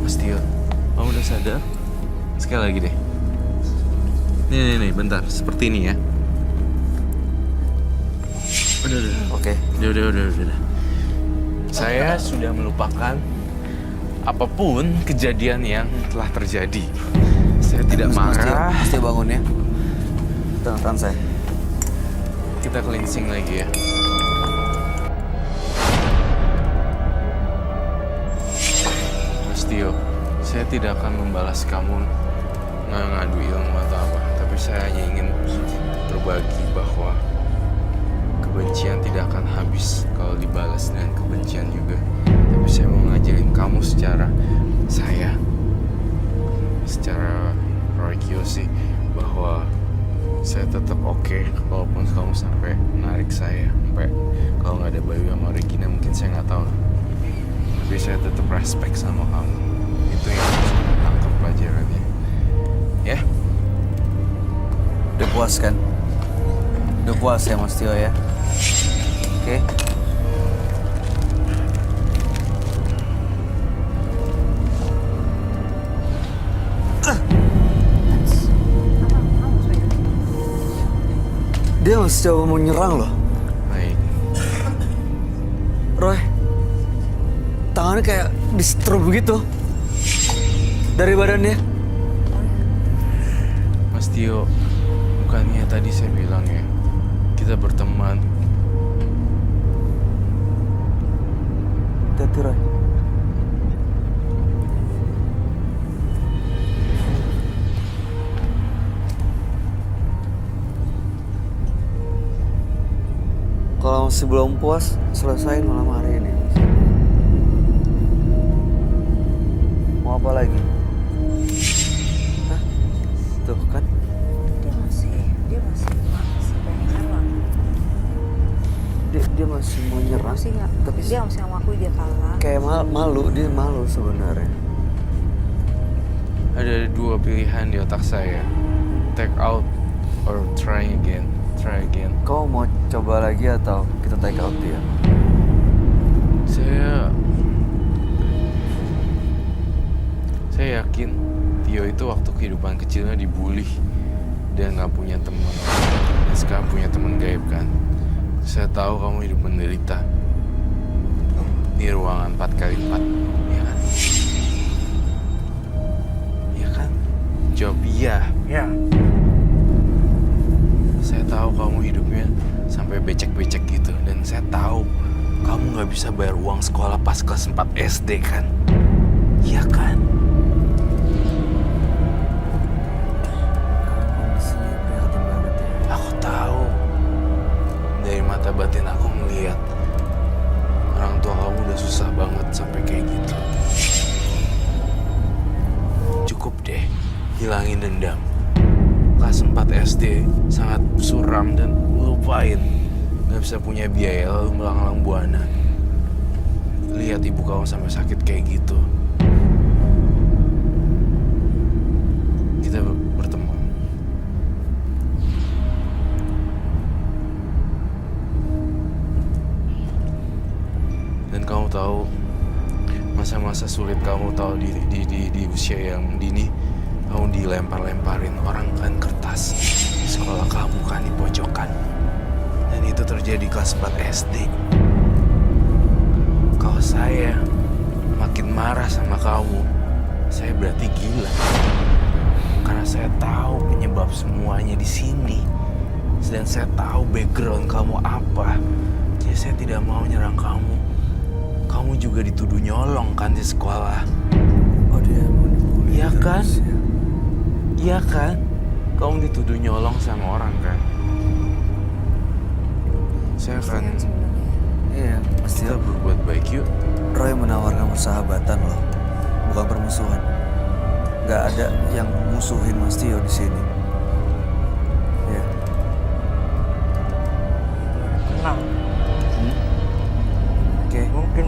[SPEAKER 5] Mas Tio, kamu udah sadar? Sekali lagi deh. Nih, bentar. Seperti ini ya. Udah.
[SPEAKER 1] Oke.
[SPEAKER 5] Udah. Saya sudah melupakan apapun kejadian yang telah terjadi. Saya tidak marah.
[SPEAKER 1] Mesti bangun ya. Tangan saya.
[SPEAKER 5] Kita cleansing lagi ya. Mas Tio, saya tidak akan membalas kamu ngadu ilmu atau apa. Tapi saya hanya ingin berbagi bahwa kebencian tidak akan habis kalau dibalas dengan kebencian juga. Tapi saya mau ngajarin kamu secara Roy Kiyoshi bahwa saya tetap oke walaupun kamu sampai narik saya, sampai kalau nggak ada Bayu sama Regina mungkin saya nggak tahu. Tapi saya tetap respect sama kamu. Itu yang harus kamu tangkap pelajarannya. Ya?
[SPEAKER 1] Udah puas kan? Udah puas ya Mas Tio ya? Oke. Dia masih coba mau nyerang loh.
[SPEAKER 5] Baik.
[SPEAKER 1] Roy, tangannya kayak di-strobe begitu. Dari badannya.
[SPEAKER 5] Mas Tio, bukannya tadi saya bilang ya, kita berteman.
[SPEAKER 1] Hati-hati Roy. Kalau masih belum puas, selesain malam hari ini. Mau apa lagi? Hah? Tuh kan?
[SPEAKER 2] Dia masih banyak kalah.
[SPEAKER 1] Dia masih mau nyerang.
[SPEAKER 2] Masih nggak?
[SPEAKER 1] Tapi
[SPEAKER 2] Dia masih ngakui dia kalah.
[SPEAKER 1] kayak malu, dia malu sebenarnya.
[SPEAKER 5] Ada dua pilihan di otak saya. Take out or try again.
[SPEAKER 1] Kau mau coba lagi atau kita take out dia?
[SPEAKER 5] Saya yakin Tio itu waktu kehidupan kecilnya dibully dan nggak punya teman. Dan sekarang punya teman gaib kan. Saya tahu kamu hidup menderita di ruangan 4x4, ya kan? Iya kan? Jawab iya.
[SPEAKER 6] Ya,
[SPEAKER 5] Saya tahu kamu hidupnya sampai becek-becek gitu. Dan saya tahu kamu nggak bisa bayar uang sekolah pas kelas 4 SD kan? Iya kan?
[SPEAKER 1] Kondisinya prihatin banget ya.
[SPEAKER 5] Aku tahu. Dari mata batin aku melihat orang tua kamu udah susah banget sampai kayak gitu. Cukup deh, hilangin dendam. Kelas 4 SD sangat suram dan lupain. Gak bisa punya biaya lalu melanglang buana. Lihat ibu kamu sampai sakit kayak gitu. Kita bertemu. Dan kamu tahu masa-masa sulit kamu tahu di usia yang dini, kamu dilempar-lemparin orang kan kertas di sekolah kamu kan di pojokan. Dan itu terjadi kelas 4 SD. Kalau saya makin marah sama kamu, saya berarti gila. Karena saya tahu penyebab semuanya di sini. Dan saya tahu background kamu apa. Jadi saya tidak mau nyerang kamu. Kamu juga dituduh nyolong kan di sekolah.
[SPEAKER 1] Oh dia mau dibully.
[SPEAKER 5] Iya kan?
[SPEAKER 1] terus ya.
[SPEAKER 5] Iya kan? Kamu dituduh nyolong sama orang kan? Saya akan
[SPEAKER 1] Iya, pasti
[SPEAKER 5] kita berbuat baik yuk.
[SPEAKER 1] Roy menawarkan persahabatan loh, bukan permusuhan. Gak ada yang musuhin Mas Tio di sini. Ya.
[SPEAKER 6] tenang.
[SPEAKER 1] Oke.
[SPEAKER 6] Mungkin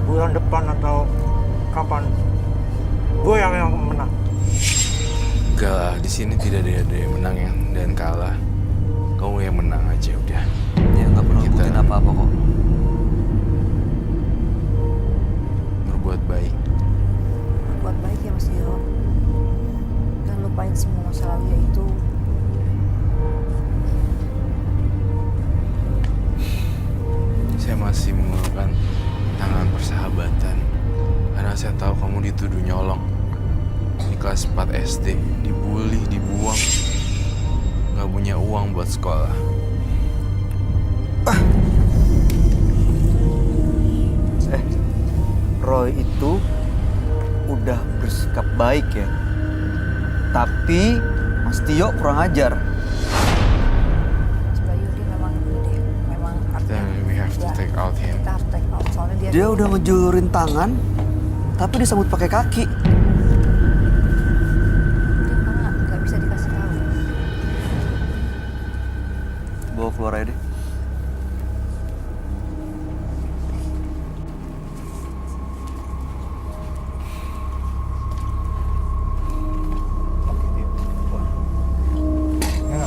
[SPEAKER 6] Bu bulan depan atau kapan gue yang menang.
[SPEAKER 5] Enggak lah, di sini tidak ada yang menang dan kalah. Kamu yang menang aja udah.
[SPEAKER 1] Ya nggak perlu
[SPEAKER 5] Kita-
[SPEAKER 1] buktiin apa-apa kok.
[SPEAKER 5] Berbuat baik.
[SPEAKER 2] Buat baik ya Mas Tio. Dan lupain semua masa lalu itu.
[SPEAKER 5] Saya masih mengulurkan tangan persahabatan karena saya tahu kamu dituduh nyolong di kelas 4 SD, dibully, dibuang, nggak punya uang buat sekolah.
[SPEAKER 1] Roy itu udah bersikap baik ya. Tapi Mas Tio kurang ajar.
[SPEAKER 2] Mas Bayu dia memang ini deh, memang artinya.
[SPEAKER 5] Then we have to take out him.
[SPEAKER 2] Kita harus take out soalnya dia.
[SPEAKER 1] Dia udah ngejulurin tangan, tapi disambut pakai kaki.
[SPEAKER 2] Dia nggak bisa dikasih tahu.
[SPEAKER 1] Bawa keluar aja deh.
[SPEAKER 6] Ya,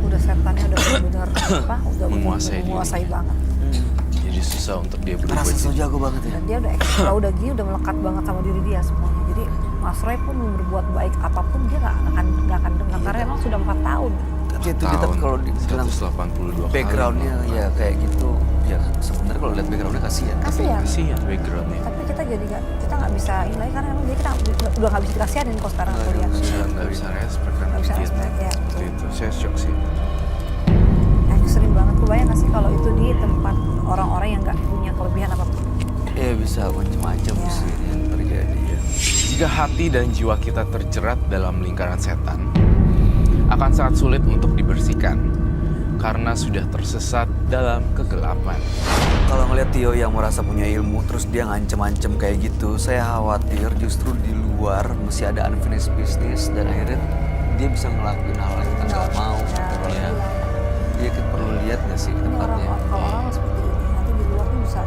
[SPEAKER 2] Udah setannya udah benar-benar apa? Udah
[SPEAKER 5] Menguasai diri.
[SPEAKER 2] menguasai banget.
[SPEAKER 5] Jadi susah untuk dia berubah.
[SPEAKER 1] Rasa so jago banget ya.
[SPEAKER 2] Dan dia udah ekstra, udah gini, udah melekat banget sama diri dia semuanya. Jadi Mas Roy pun berbuat baik apapun dia nggak akan dengar karena emang sudah 4 tahun.
[SPEAKER 1] Tapi itu kita kalau dibilang
[SPEAKER 5] 182
[SPEAKER 1] backgroundnya ya kayak gitu. Ya sebenarnya kalau lihat backgroundnya kasihan.
[SPEAKER 2] Kasihan.
[SPEAKER 5] Kasihan backgroundnya.
[SPEAKER 2] Tapi kita jadi kita nggak bisa ini lagi karena emang dia kita udah nggak bisa dikasihanin kok sekarang aku lihat.
[SPEAKER 5] Nggak bisa respect kan.
[SPEAKER 2] Nggak bisa
[SPEAKER 5] dia.
[SPEAKER 2] respect, ya.
[SPEAKER 5] Itu saya shock sih.
[SPEAKER 2] Ekstrim banget. Kebayang nggak sih kalau itu di tempat orang-orang yang nggak punya kelebihan apapun.
[SPEAKER 1] Ya bisa macam-macam
[SPEAKER 2] Ya.
[SPEAKER 1] sih yang terjadi ya.
[SPEAKER 5] Jika hati dan jiwa kita terjerat dalam lingkaran setan, akan sangat sulit untuk dibersihkan karena sudah tersesat dalam kegelapan.
[SPEAKER 1] Kalau ngeliat Tio yang merasa punya ilmu terus dia ngancem-ngancem kayak gitu, saya khawatir justru di luar masih ada unfinished business dan akhirnya dia bisa ngelakuin hal yang kita nggak mau. Ya. Dia kan perlu lihat nggak sih
[SPEAKER 2] Ini
[SPEAKER 1] tempatnya.
[SPEAKER 2] kalau orang seperti ini nanti di luar tuh bisa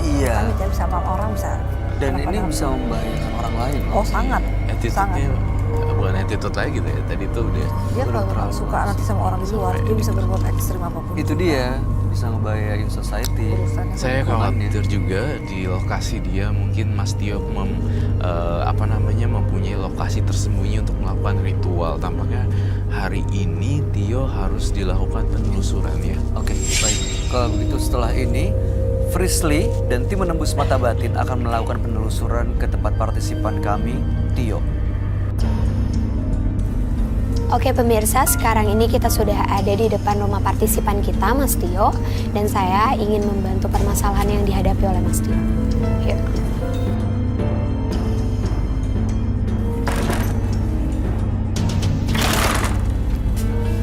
[SPEAKER 1] Iya.
[SPEAKER 2] amit ya, bisa sama orang bisa.
[SPEAKER 1] Dan ini
[SPEAKER 2] kadang-kadang-
[SPEAKER 1] bisa membahayakan orang lain.
[SPEAKER 2] Oh sangat.
[SPEAKER 5] Attitude-nya bukan attitude lagi gitu ya. Tadi tuh udah
[SPEAKER 2] Dia
[SPEAKER 1] Udah
[SPEAKER 2] kalau
[SPEAKER 1] terlalu
[SPEAKER 2] suka nanti sama orang di luar, dia bisa berbuat ekstrim apapun.
[SPEAKER 1] Itu dia bisa ngebahayain society.
[SPEAKER 2] Urusannya.
[SPEAKER 5] saya
[SPEAKER 1] Hubungannya.
[SPEAKER 5] khawatir juga di lokasi dia mungkin Mas Tio mempunyai lokasi tersembunyi untuk melakukan ritual. Tampaknya hari ini Tio harus dilakukan penelusuran ya.
[SPEAKER 1] Oke, baik. Kalau begitu setelah ini, Frisly dan tim menembus mata batin akan melakukan penelusuran ke tempat partisipan kami, Tio.
[SPEAKER 7] Oke pemirsa, sekarang ini kita sudah ada di depan rumah partisipan kita, Mas Tio. Dan saya ingin membantu permasalahan yang dihadapi oleh Mas Tio. Yuk.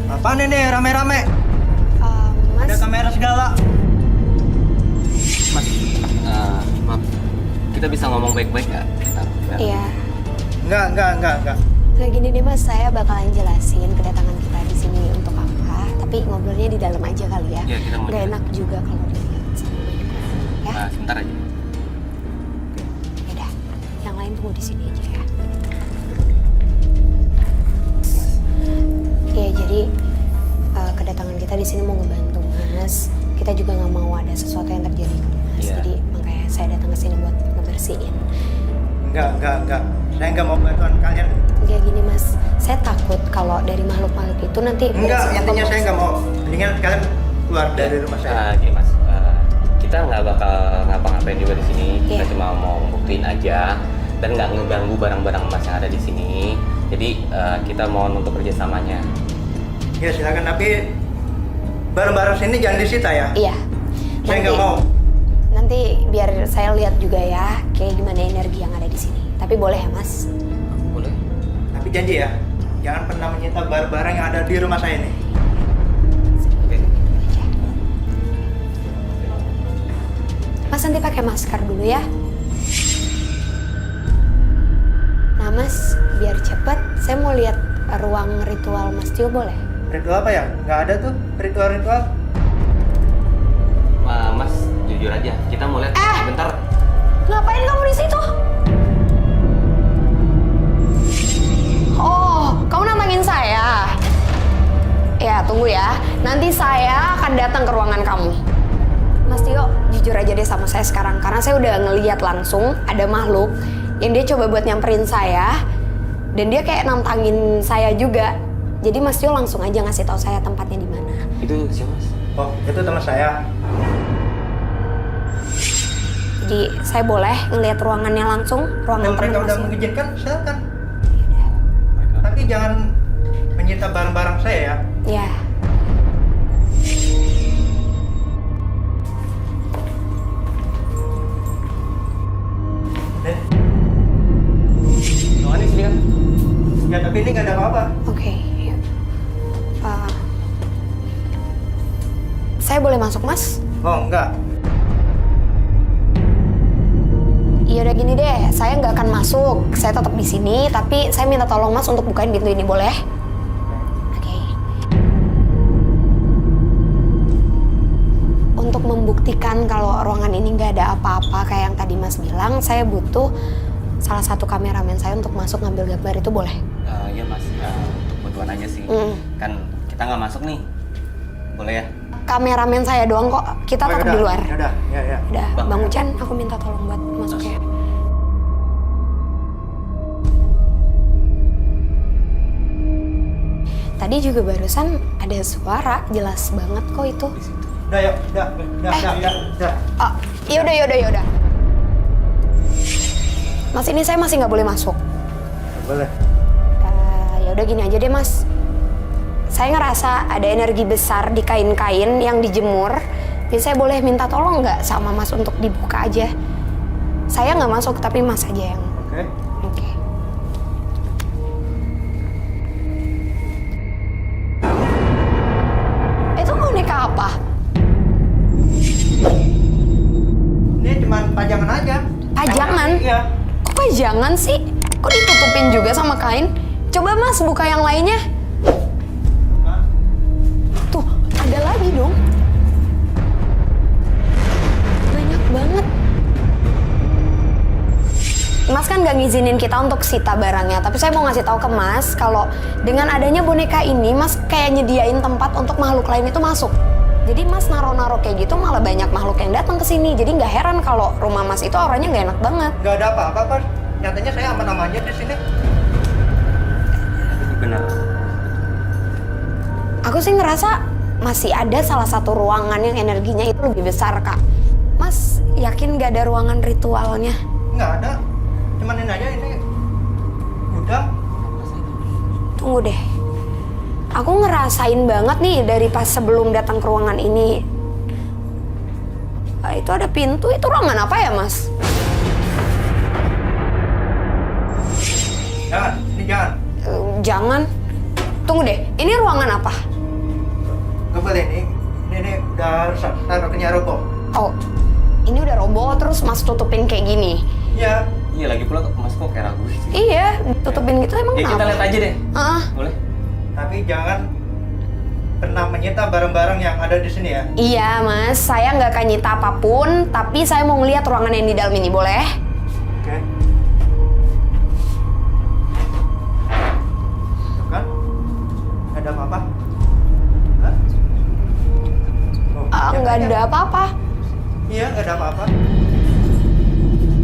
[SPEAKER 6] apaan ini rame-rame?
[SPEAKER 7] Mas,
[SPEAKER 6] Ada kamera segala.
[SPEAKER 8] Mas, maaf, kita bisa ngomong baik-baik nggak?
[SPEAKER 7] iya.
[SPEAKER 6] Enggak.
[SPEAKER 7] Nah gini nih Mas, saya bakalan jelasin kedatangan kita di sini untuk apa. Tapi ngobrolnya di dalam aja kali ya.
[SPEAKER 8] Iya, kita ngobrol
[SPEAKER 7] Nggak
[SPEAKER 8] di
[SPEAKER 7] enak juga kalau dilihat sama banyak orang. Ya,
[SPEAKER 8] Nah, sebentar aja.
[SPEAKER 7] yaudah. Yang lain tunggu di sini aja ya. Iya, jadi kedatangan kita di sini mau ngebantu Mas. Kita juga nggak mau ada sesuatu yang terjadi ke Mas.
[SPEAKER 8] Iya.
[SPEAKER 7] Jadi makanya saya datang ke sini buat ngebersihin.
[SPEAKER 6] Enggak. Saya enggak mau bantuan kalian.
[SPEAKER 7] Kayak gini Mas, saya takut kalau dari makhluk-makhluk itu nanti
[SPEAKER 6] Enggak,
[SPEAKER 7] bereaksi
[SPEAKER 6] intinya
[SPEAKER 7] apa,
[SPEAKER 6] saya
[SPEAKER 7] Mas?
[SPEAKER 6] enggak mau. Mendingan kalian keluar dari rumah saya.
[SPEAKER 8] Gini mas, kita nggak bakal ngapa-ngapain juga di sini. Kita
[SPEAKER 7] Iya.
[SPEAKER 8] cuma mau buktiin aja dan nggak ngeganggu barang-barang mas yang ada di sini. Jadi kita mohon untuk kerjasamanya.
[SPEAKER 6] Ya silakan, tapi barang-barang sini jangan disita ya.
[SPEAKER 7] Iya.
[SPEAKER 6] Saya nggak mau.
[SPEAKER 7] Nanti biar saya lihat juga ya kayak gimana energi yang ada di sini. Tapi boleh ya Mas?
[SPEAKER 8] Boleh?
[SPEAKER 6] Tapi janji ya, jangan pernah menyita barang-barang yang ada di rumah saya ini.
[SPEAKER 8] Oke.
[SPEAKER 7] Aja. Mas nanti pakai masker dulu ya. Nah Mas, biar cepet, saya mau lihat ruang ritual Mas Tio boleh?
[SPEAKER 6] Ritual apa ya? Nggak ada tuh ritual-ritual.
[SPEAKER 8] Mas, jujur aja, kita mau lihat bentar.
[SPEAKER 7] Ngapain kamu di situ? Oh, kamu nantangin saya? Ya, tunggu ya. Nanti saya akan datang ke ruangan kamu. Mas Tio, jujur aja deh sama saya sekarang. Karena saya udah ngeliat langsung ada makhluk yang dia coba buat nyamperin saya. Dan dia kayak nantangin saya juga. Jadi Mas Tio langsung aja ngasih tahu saya tempatnya di mana.
[SPEAKER 8] Itu siapa, Mas?
[SPEAKER 6] Oh, itu teman saya.
[SPEAKER 7] Jadi saya boleh ngeliat ruangannya langsung? Ruangan
[SPEAKER 6] Kalau mereka
[SPEAKER 7] teman
[SPEAKER 6] udah
[SPEAKER 7] Mas Tio?
[SPEAKER 6] mengizinkan, silakan. Tapi jangan menyita barang-barang saya ya.
[SPEAKER 7] Ya.
[SPEAKER 8] Ruangan di sini kan?
[SPEAKER 6] Ya tapi ini nggak ada apa-apa.
[SPEAKER 7] Oke, yuk. Saya boleh masuk, Mas?
[SPEAKER 6] Oh, enggak.
[SPEAKER 7] Ya udah gini deh, saya nggak akan masuk. Saya tetap di sini, tapi saya minta tolong Mas untuk bukain pintu ini, boleh? Oke. Untuk membuktikan kalau ruangan ini nggak ada apa-apa kayak yang tadi Mas bilang, saya butuh salah satu kameramen saya untuk masuk ngambil gambar, itu boleh?
[SPEAKER 8] Iya Mas, untuk bantuan aja sih. Kan kita nggak masuk nih. Boleh ya?
[SPEAKER 7] Kameramen saya doang kok, kita tetap di luar.
[SPEAKER 6] Yaudah, ya.
[SPEAKER 7] Udah, Bang Ucan, aku minta tolong buat masuk ya. Tadi juga barusan ada suara, jelas banget kok itu.
[SPEAKER 6] Udah, yuk. Udah.
[SPEAKER 7] Oh, yaudah. Mas, ini saya masih nggak boleh masuk.
[SPEAKER 6] Boleh.
[SPEAKER 7] Ya udah gini aja deh, Mas. Saya ngerasa ada energi besar di kain-kain yang dijemur. Jadi saya boleh minta tolong nggak sama Mas untuk dibuka aja? Saya nggak masuk, tapi Mas aja yang...
[SPEAKER 6] Oke.
[SPEAKER 7] Oke. Itu boneka apa?
[SPEAKER 6] Ini cuma pajangan aja.
[SPEAKER 7] Pajangan?
[SPEAKER 6] Iya.
[SPEAKER 7] Kok pajangan sih? Kok ditutupin juga sama kain? Coba Mas buka yang lainnya. Tuh, ada lagi dong. Banyak banget. Mas kan gak ngizinin kita untuk sita barangnya, tapi saya mau ngasih tahu ke Mas kalau dengan adanya boneka ini, Mas kayak nyediain tempat untuk makhluk lain itu masuk. Jadi Mas naro-naro kayak gitu malah banyak makhluk yang datang ke sini. Jadi nggak heran kalau rumah Mas itu auranya nggak enak banget.
[SPEAKER 6] Nggak ada apa-apa, Pak. Nyatanya saya aman-aman aja di sini.
[SPEAKER 8] Benar.
[SPEAKER 7] Aku sih ngerasa masih ada salah satu ruangan yang energinya itu lebih besar, Kak. Mas yakin nggak ada ruangan ritualnya?
[SPEAKER 6] Nggak ada. Cuman ini aja, ini gudang.
[SPEAKER 7] Tunggu deh. Aku ngerasain banget nih dari pas sebelum datang ke ruangan ini. Itu ada pintu, itu ruangan apa ya, Mas?
[SPEAKER 6] Jangan, ini jangan.
[SPEAKER 7] Jangan. Tunggu deh, ini ruangan apa?
[SPEAKER 6] Nggak boleh, ini udah rusak, taruhnya roboh.
[SPEAKER 7] Oh, ini udah roboh terus Mas tutupin kayak gini.
[SPEAKER 6] Iya.
[SPEAKER 8] Iya, lagi pula Mas kok kayak ragu sih.
[SPEAKER 7] Iya, tutupin gitu emang
[SPEAKER 8] Ya kita
[SPEAKER 7] kenapa?
[SPEAKER 8] lihat aja deh.
[SPEAKER 7] Ah,
[SPEAKER 8] Boleh?
[SPEAKER 6] Tapi jangan pernah menyita barang-barang yang ada di sini ya.
[SPEAKER 7] iya Mas, saya nggak akan nyita apapun, tapi saya mau ngeliat ruangan yang di dalam ini, boleh?
[SPEAKER 6] Oke. Tuh kan? Nggak ada apa-apa. Hah? Oh,
[SPEAKER 7] Nggak
[SPEAKER 6] lihat
[SPEAKER 7] ada
[SPEAKER 6] aja.
[SPEAKER 7] apa-apa.
[SPEAKER 6] Iya, nggak ada apa-apa.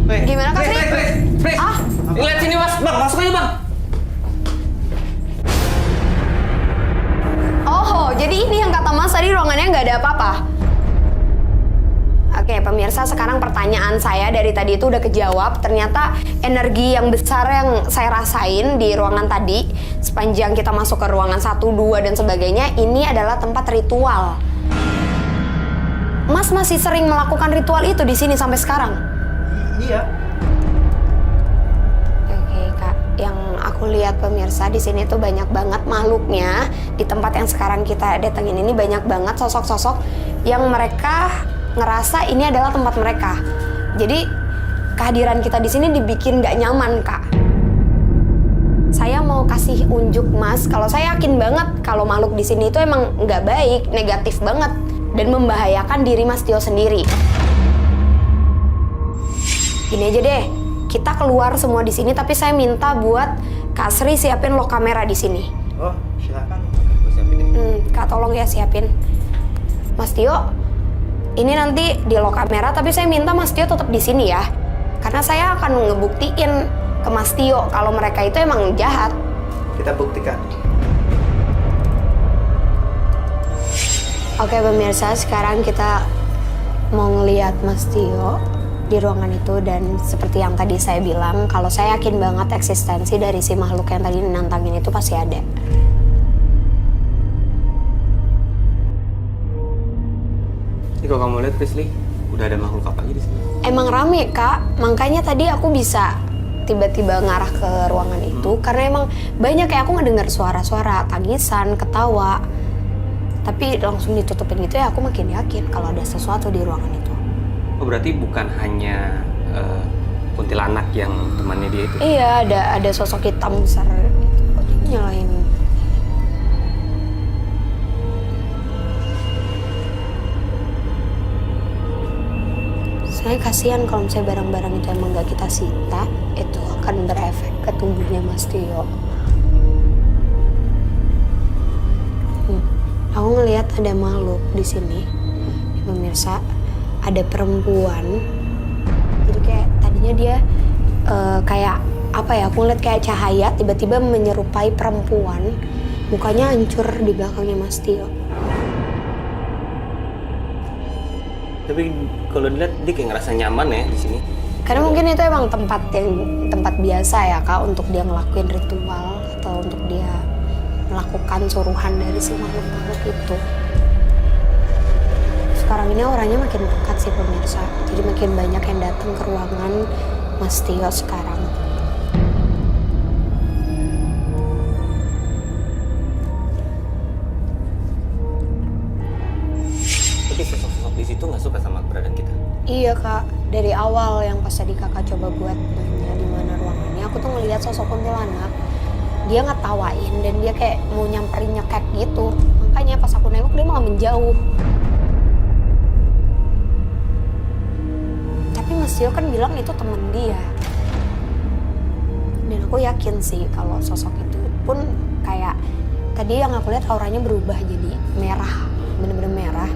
[SPEAKER 6] Weh,
[SPEAKER 7] Gimana Kak Sri?
[SPEAKER 8] Please.
[SPEAKER 7] Ah,
[SPEAKER 8] Lihat sini Mas, Bang, masuk aja Bang.
[SPEAKER 7] oh, jadi ini yang kata Mas tadi ruangannya nggak ada apa-apa. Oke, pemirsa, sekarang pertanyaan saya dari tadi itu udah kejawab. Ternyata energi yang besar yang saya rasain di ruangan tadi, sepanjang kita masuk ke ruangan 1, 2, dan sebagainya, ini adalah tempat ritual. Mas masih sering melakukan ritual itu di sini sampai sekarang?
[SPEAKER 6] Iya.
[SPEAKER 7] Oke, Kak. Yang aku lihat pemirsa di sini tuh banyak banget makhluknya. Di tempat yang sekarang kita datengin ini banyak banget sosok-sosok yang mereka ngerasa ini adalah tempat mereka. Jadi kehadiran kita di sini dibikin gak nyaman, Kak. saya mau kasih unjuk Mas, kalau saya yakin banget kalau makhluk di sini itu emang nggak baik, negatif banget, dan membahayakan diri Mas Tio sendiri. Gini aja deh, kita keluar semua di sini, tapi saya minta buat Kak Sri siapin lock kamera di sini.
[SPEAKER 6] Oh, silakan.
[SPEAKER 8] Gue siapin deh.
[SPEAKER 7] Kak tolong ya siapin. Mas Tio, ini nanti di lock kamera, tapi saya minta Mas Tio tetap di sini ya, karena saya akan ngebuktiin ke Mas Tio kalau mereka itu emang jahat.
[SPEAKER 6] Kita buktikan.
[SPEAKER 7] Oke pemirsa, sekarang kita mau ngeliat Mas Tio di ruangan itu, dan seperti yang tadi saya bilang, kalau saya yakin banget eksistensi dari si makhluk yang tadi nantangin itu pasti ada.
[SPEAKER 8] Ini kalau kamu lihat Prisly, udah ada makhluk apa aja di sini?
[SPEAKER 7] Emang rame Kak, makanya tadi aku bisa tiba-tiba ngarah ke ruangan itu karena emang banyak kayak aku ngedengar suara-suara tangisan, ketawa. Tapi langsung ditutupin gitu ya, aku makin yakin kalau ada sesuatu di ruangan itu.
[SPEAKER 8] Oh berarti bukan hanya kuntilanak yang temannya dia itu?
[SPEAKER 7] Iya, ada sosok hitam besar gitu. Kok dia nyalain? Saya kasihan kalau misalnya barang-barang itu emang nggak kita sita, itu akan berefek ke tubuhnya Mas Tio. Aku ngelihat ada makhluk di sini, pemirsa. Ada perempuan. Jadi kayak tadinya dia kayak apa ya? Aku ngeliat kayak cahaya tiba-tiba menyerupai perempuan. Mukanya hancur di belakangnya Mas Tio.
[SPEAKER 8] Tapi kalau dilihat dia kayak ngerasa nyaman ya di sini.
[SPEAKER 7] Karena mungkin itu emang tempat biasa ya Kak untuk dia ngelakuin ritual atau untuk dia melakukan suruhan dari si makhluk-makhluk itu. Sekarang ini orangnya makin dekat sih pemirsa. Jadi makin banyak yang datang ke ruangan Mas Tio sekarang.
[SPEAKER 8] Tapi sosok-sosok di situ nggak suka sama keberadaan kita.
[SPEAKER 7] Iya Kak, dari awal yang pas tadi Kakak coba buat nanya di mana ruangannya, aku tuh ngelihat sosok kuntilanak. Dia ngetawain dan dia kayak mau nyamperin nyekek gitu. Makanya pas aku nengok dia malah menjauh. Tapi Mas Tio kan bilang itu temen dia. Dan aku yakin sih kalau sosok itu pun kayak tadi yang aku lihat auranya berubah jadi merah, bener-bener merah.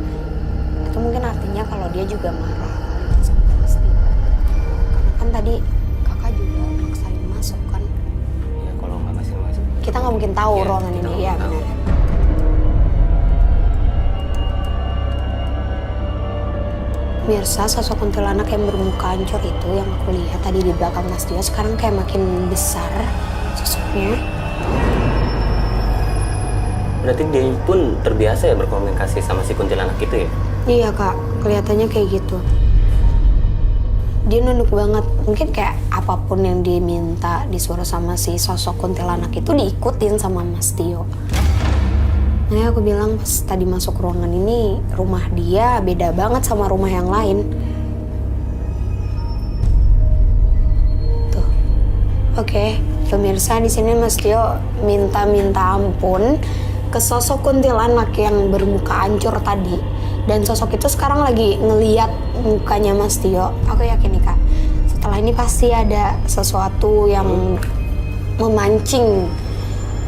[SPEAKER 7] Itu mungkin artinya kalau dia juga marah sama Mas Tio. Karena kan tadi kakak juga maksain masuk kan.
[SPEAKER 8] Ya kalau nggak masih masuk.
[SPEAKER 7] Kita nggak mungkin tahu
[SPEAKER 8] Ya,
[SPEAKER 7] ruangan
[SPEAKER 8] kita
[SPEAKER 7] ini,
[SPEAKER 8] nggak
[SPEAKER 7] ya
[SPEAKER 8] tahu.
[SPEAKER 7] benar. Mirsa, sosok kuntilanak yang bermuka hancur itu yang aku lihat tadi di belakang Mas Tio sekarang kayak makin besar sosoknya.
[SPEAKER 8] Berarti dia pun terbiasa ya berkomunikasi sama si kuntilanak itu ya?
[SPEAKER 7] Iya Kak, kelihatannya kayak gitu. Dia nunduk banget, mungkin kayak apapun yang dia minta disuruh sama si sosok kuntilanak itu diikutin sama Mas Tio. Nah aku bilang pas tadi masuk ruangan ini, rumah dia beda banget sama rumah yang lain. Tuh, oke, pemirsa di sini Mas Tio minta ampun ke sosok kuntilanak yang bermuka hancur tadi. Dan sosok itu sekarang lagi ngeliat mukanya Mas Tio. Aku yakin nih Kak, setelah ini pasti ada sesuatu yang memancing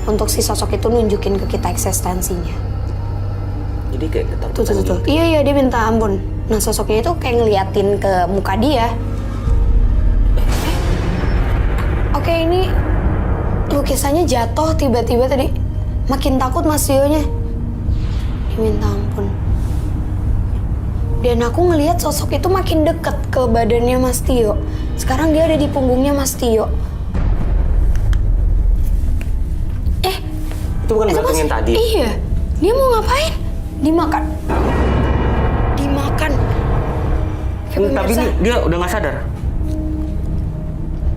[SPEAKER 7] untuk si sosok itu nunjukin ke kita eksistensinya.
[SPEAKER 8] Jadi kayak ketakutan
[SPEAKER 7] Tuh.
[SPEAKER 8] gitu.
[SPEAKER 7] Iya, dia minta ampun. Nah, sosoknya itu kayak ngeliatin ke muka dia. Oke, ini lukisannya jatuh tiba-tiba tadi. Makin takut Mas Tio-nya. Dia minta ampun. Dan aku ngelihat sosok itu makin deket ke badannya Mas Tio. Sekarang dia ada di punggungnya Mas Tio.
[SPEAKER 8] Itu bukan belatung yang tadi?
[SPEAKER 7] Iya. Dia mau ngapain? Dimakan.
[SPEAKER 8] Tapi dia udah nggak sadar?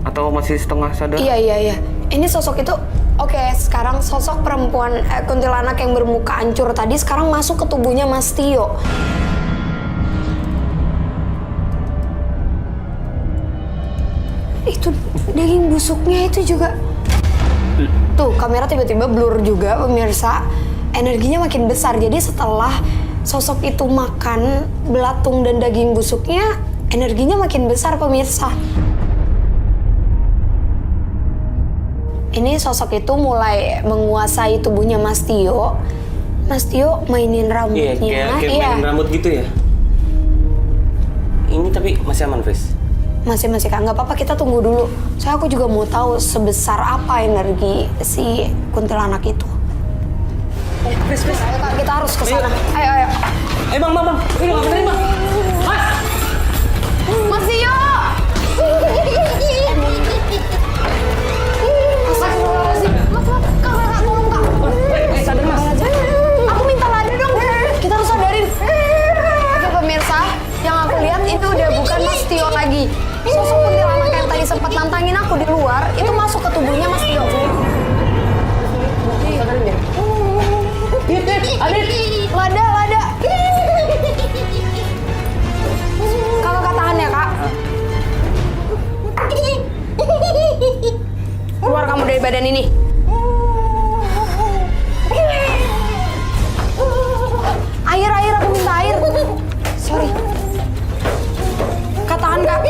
[SPEAKER 8] Atau masih setengah sadar?
[SPEAKER 7] Iya. Ini sosok itu, oke, sekarang sosok perempuan kuntilanak yang bermuka hancur tadi sekarang masuk ke tubuhnya Mas Tio. Itu daging busuknya itu juga. Tuh, kamera tiba-tiba blur juga pemirsa. Energinya makin besar. Jadi setelah sosok itu makan belatung dan daging busuknya, energinya makin besar pemirsa. Ini sosok itu mulai menguasai tubuhnya Mas Tio. Mas Tio mainin rambutnya.
[SPEAKER 8] Iya, kayak mainin rambut gitu ya. Ini tapi masih aman, Fris?
[SPEAKER 7] Masih Kak, nggak apa-apa, kita tunggu dulu. Soalnya aku juga mau tahu sebesar apa energi si kuntilanak itu.
[SPEAKER 8] Fris.
[SPEAKER 7] Ayo Kak, kita harus ke sana. Ayo.
[SPEAKER 8] Bang. Ini nggak terima. Mas!
[SPEAKER 7] Mas Tio! Astagfirullahaladzim. Mas, Kak, tolong Kak.
[SPEAKER 8] Sadar, Mas.
[SPEAKER 7] Aku minta lada dong. Kita harus sadarin. Oke pemirsa, yang aku lihat itu udah bukan Mas Tio lagi. Sosok kuntilanak yang tadi sempat nantangin aku di luar, itu masuk ke tubuhnya Mas Tio. Lada. Kakak tahan ya, Kak. Keluar kamu dari badan ini. Air, aku minta air. Sorry. Kak, tahan, Kak.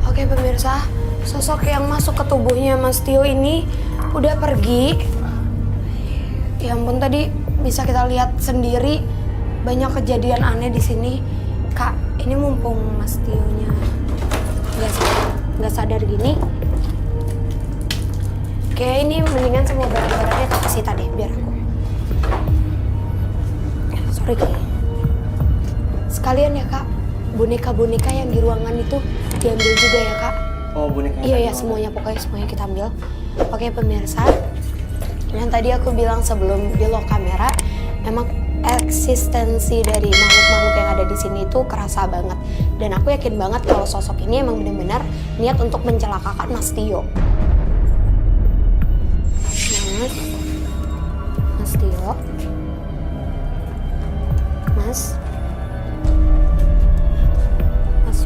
[SPEAKER 7] Oke pemirsa, sosok yang masuk ke tubuhnya Mas Tio ini udah pergi. Ya ampun, tadi bisa kita lihat sendiri banyak kejadian aneh di sini. Kak, ini mumpung Mas Tio-nya nggak sadar gini. Kayak ini mendingan semua barang-barangnya tak sita deh, biar aku. Sorry Kak. Sekalian ya Kak, boneka-boneka yang di ruangan itu diambil juga ya Kak.
[SPEAKER 6] Oh, bonekanya?
[SPEAKER 7] Iya, semuanya, pokoknya semuanya kita ambil. Oke pemirsa, yang tadi aku bilang sebelum di lock kamera, memang eksistensi dari makhluk-makhluk yang ada di sini itu kerasa banget. Dan aku yakin banget kalau sosok ini emang benar-benar niat untuk mencelakakan Mas Tio. Mas Tio, Mas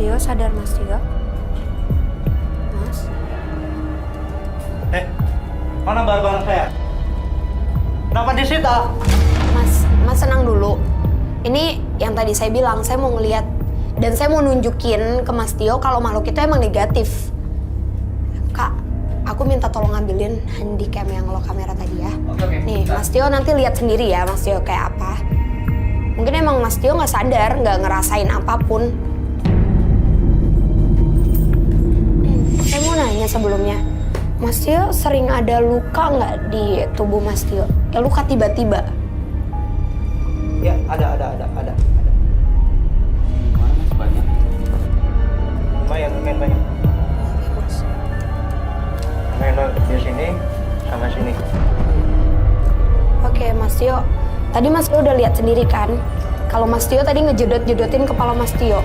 [SPEAKER 7] Tio, sadar Mas Tio? Mas?
[SPEAKER 6] Mana barang-barang saya? Kenapa disita?
[SPEAKER 7] Mas tenang dulu. Ini yang tadi saya bilang, saya mau ngeliat dan saya mau nunjukin ke Mas Tio kalau makhluk itu emang negatif. Kak, aku minta tolong ambilin handycam yang lo kamera tadi ya. Nih, Mas Tio nanti lihat sendiri ya Mas Tio kayak apa. Mungkin emang Mas Tio nggak sadar, nggak ngerasain apapun. Saya mau nanya sebelumnya, Mas Tio sering ada luka nggak di tubuh Mas Tio? Ya luka tiba-tiba.
[SPEAKER 6] Ya, ada.
[SPEAKER 8] Mana banyak?
[SPEAKER 6] Lumayan banyak. Lumayan di sini sama sini.
[SPEAKER 7] Oke, Mas Tio. Tadi Mas Tio udah lihat sendiri kan? Kalau Mas Tio tadi ngejedot-jedotin kepala Mas Tio.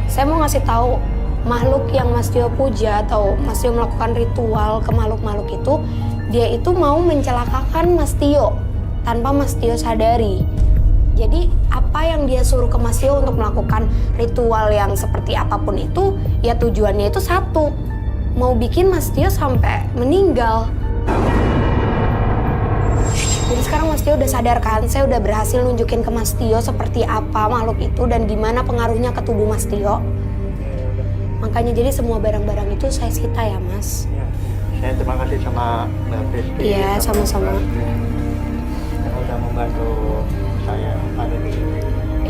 [SPEAKER 7] Saya mau ngasih tahu makhluk yang Mas Tio puja atau Mas Tio melakukan ritual ke makhluk-makhluk itu, dia itu mau mencelakakan Mas Tio tanpa Mas Tio sadari. Jadi apa yang dia suruh ke Mas Tio untuk melakukan ritual yang seperti apapun itu, ya tujuannya itu satu, mau bikin Mas Tio sampai meninggal. Jadi sekarang Mas Tio udah sadar kan, saya udah berhasil nunjukin ke Mas Tio seperti apa makhluk itu dan gimana pengaruhnya ke tubuh Mas Tio. Makanya jadi semua barang-barang itu saya sita ya Mas.
[SPEAKER 6] Ya, saya terima kasih sama Mbak Pristi.
[SPEAKER 7] Iya, sama-sama.
[SPEAKER 6] Yang udah membantu saya ada di sini.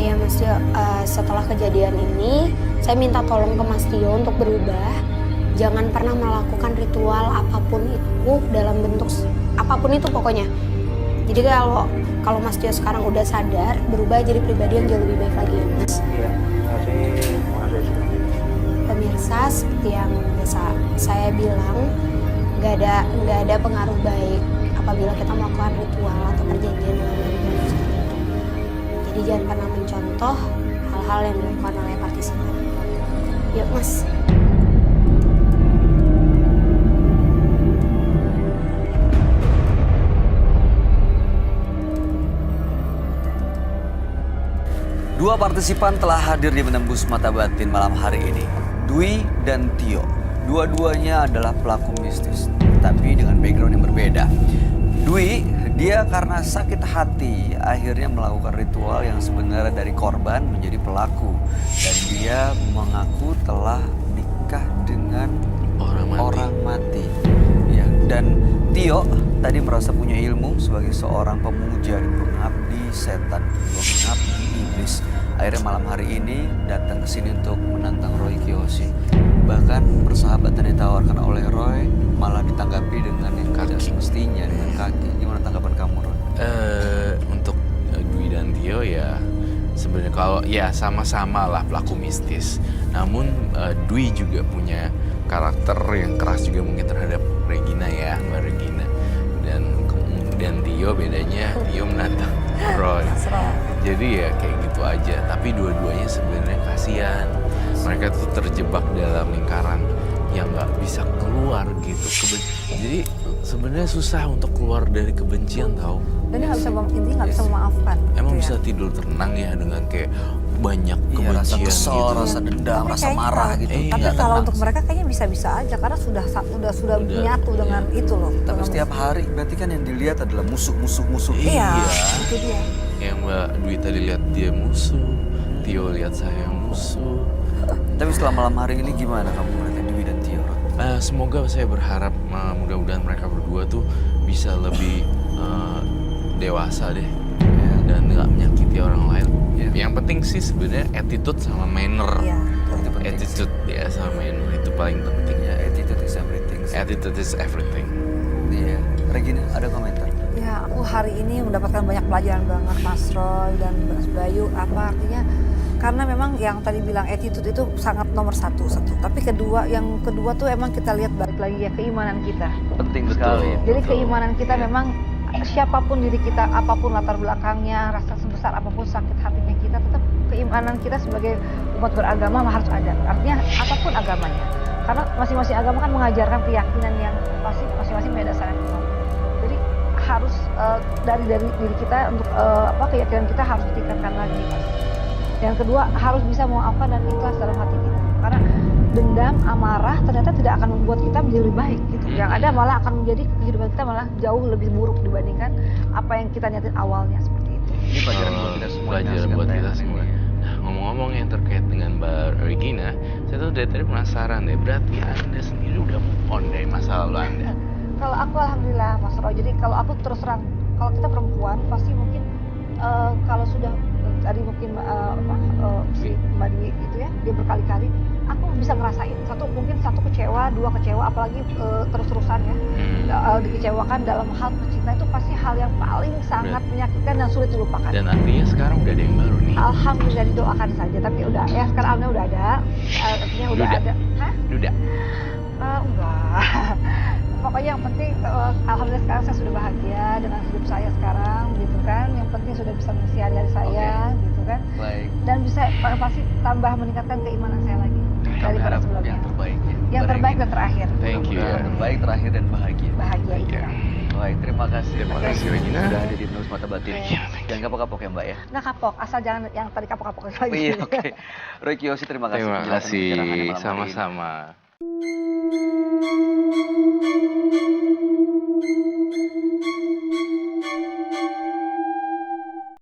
[SPEAKER 7] Iya Mas Tio, setelah kejadian ini saya minta tolong ke Mas Tio untuk berubah. Jangan pernah melakukan ritual apapun itu dalam bentuk apapun itu pokoknya. Jadi kalau Mas Tio sekarang udah sadar, berubah jadi pribadi yang jauh lebih baik lagi ya Mas.
[SPEAKER 6] Iya, terima kasih sekali.
[SPEAKER 7] Pemirsa, seperti yang biasa saya bilang, nggak ada pengaruh baik apabila kita melakukan ritual atau perjanjian dengan makhluk seperti itu. Jadi jangan pernah mencontoh hal-hal yang dilakukan oleh partisipan. Yuk Mas.
[SPEAKER 1] Dua partisipan telah hadir di Menembus Mata Batin malam hari ini. Dwi dan Tio. Dua-duanya adalah pelaku mistis, tapi dengan background yang berbeda. Dwi, dia karena sakit hati akhirnya melakukan ritual yang sebenarnya dari korban menjadi pelaku. Dan dia mengaku telah nikah dengan orang mati. Ya, dan Tio tadi merasa punya ilmu sebagai seorang pemuja dan pengabdi setan, pengabdi iblis. Akhirnya malam hari ini datang ke sini untuk menantang Roy Kiyoshi. Bahkan persahabatan yang ditawarkan oleh Roy malah ditanggapi dengan yang tidak semestinya, dengan kaki. Gimana tanggapan kamu, Roy?
[SPEAKER 5] Untuk Dwi dan Tio ya sebenarnya kalau ya sama-sama lah pelaku mistis. Namun Dwi juga punya karakter yang keras juga mungkin terhadap Regina ya, Mbak Regina. Dan Tio bedanya Tio menantang Roy. Jadi ya kayak gitu aja. Tapi dua-duanya sebenarnya kasihan. Mereka tuh terjebak dalam lingkaran yang nggak bisa keluar gitu. Jadi sebenarnya susah untuk keluar dari kebencian tau.
[SPEAKER 2] Dan dia nggak bisa memaafkan.
[SPEAKER 5] Emang
[SPEAKER 2] gitu
[SPEAKER 5] bisa
[SPEAKER 2] ya.
[SPEAKER 5] tidur tenang ya dengan kayak banyak
[SPEAKER 1] Iya,
[SPEAKER 5] kebencian
[SPEAKER 1] rasa kesel,
[SPEAKER 5] gitu.
[SPEAKER 1] rasa dendam,
[SPEAKER 2] Tapi
[SPEAKER 1] rasa
[SPEAKER 2] kayaknya
[SPEAKER 1] marah
[SPEAKER 2] kalau-
[SPEAKER 1] gitu.
[SPEAKER 2] Tapi
[SPEAKER 1] Nggak
[SPEAKER 2] kalau
[SPEAKER 1] tenang
[SPEAKER 2] untuk
[SPEAKER 1] sih.
[SPEAKER 2] mereka kayaknya bisa-bisa aja karena sudah menyatu dengan itu loh.
[SPEAKER 1] Tapi
[SPEAKER 2] dengan
[SPEAKER 1] setiap hari berarti kan yang dilihat adalah musuh.
[SPEAKER 2] Iya, itu dia.
[SPEAKER 5] Yang Mbak Dwi tadi lihat dia musuh, Tio lihat saya musuh.
[SPEAKER 1] Tapi setelah malam hari ini gimana kamu melihat Dwi dan Tio?
[SPEAKER 5] Semoga saya berharap mudah-mudahan mereka berdua tuh bisa lebih dewasa deh dan nggak menyakiti orang lain. Yang penting sih sebenarnya attitude sama manner.
[SPEAKER 2] Iya.
[SPEAKER 1] Itu penting.
[SPEAKER 5] Attitude ya sama manner itu paling penting.
[SPEAKER 1] Ya, attitude is everything.
[SPEAKER 5] Attitude is everything.
[SPEAKER 1] Iya. Regina, ada komentar?
[SPEAKER 2] Ya, aku hari ini mendapatkan banyak pelajaran banget Mas Roy dan Mas Bayu. Apa artinya? Karena memang yang tadi bilang attitude itu sangat nomor satu. Tapi yang kedua tuh emang kita lihat balik lagi ya keimanan kita.
[SPEAKER 1] Penting sekali.
[SPEAKER 2] Jadi keimanan kita memang siapapun diri kita, apapun latar belakangnya, rasa sebesar apapun sakit hatinya kita, tetap keimanan kita sebagai umat beragama harus ada. Artinya apapun agamanya. Karena masing-masing agama kan mengajarkan keyakinan yang pasti masing-masing punya dasarnya. Jadi harus dari diri kita untuk keyakinan kita harus ditingkatkan lagi. Yang kedua harus bisa memaafkan dan ikhlas dalam hati kita. Karena dendam, amarah ternyata tidak akan membuat kita menjadi lebih baik gitu. Yang ada malah akan menjadi kehidupan kita malah jauh lebih buruk dibandingkan apa yang kita niatin awalnya seperti itu.
[SPEAKER 1] Ini pelajaran buat kita semua.
[SPEAKER 5] Pelajaran buat kita semua. Nah, ngomong-ngomong yang terkait dengan Mbak Regina, saya tuh dari tadi penasaran deh. Berarti Anda sendiri udah move on dari masa lalu Anda?
[SPEAKER 2] Kalau aku alhamdulillah Mas Roy. Jadi kalau aku terus terang, kalau kita perempuan pasti mungkin kalau sudah tadi mungkin si Mbak Dwi itu ya, dia berkali-kali, aku bisa ngerasain mungkin satu kecewa, dua kecewa, apalagi terus-terusan ya, dikecewakan dalam hal cinta itu pasti hal yang paling sangat menyakitkan dan sulit dilupakan.
[SPEAKER 5] Dan artinya sekarang udah ada yang baru nih.
[SPEAKER 2] Alhamdulillah didoakan saja, tapi udah ya sekarang alhamdulillah udah ada, artinya udah
[SPEAKER 5] Duda.
[SPEAKER 2] ada. Hah?
[SPEAKER 5] Duda.
[SPEAKER 2] Enggak. Pokoknya yang penting alhamdulillah sekarang saya sudah bahagia dengan hidup saya sekarang gitu kan. Yang penting sudah bisa mengisi hari-hari saya gitu kan.
[SPEAKER 1] Baik.
[SPEAKER 2] Dan bisa pasti tambah meningkatkan keimanan saya lagi daripada sebelumnya.
[SPEAKER 1] Yang terbaik ya.
[SPEAKER 2] Yang terbaik dan terakhir.
[SPEAKER 5] Thank you.
[SPEAKER 1] Yang terbaik, terakhir dan bahagia.
[SPEAKER 2] Bahagia itu.
[SPEAKER 5] Ya.
[SPEAKER 1] Baik, terima kasih.
[SPEAKER 5] Terima kasih, Regina.
[SPEAKER 1] Sudah hadir di Menembus Mata Batin. Jangan kapok-kapok ya Mbak ya.
[SPEAKER 2] Nggak kapok, asal jangan yang tadi kapok-kapok lagi.
[SPEAKER 1] Iya, oke. Roy Kiyoshi, terima kasih.
[SPEAKER 5] Terima
[SPEAKER 1] penjelasan pencerahannya
[SPEAKER 5] kasih.
[SPEAKER 1] malam hari ini.
[SPEAKER 5] Sama-sama.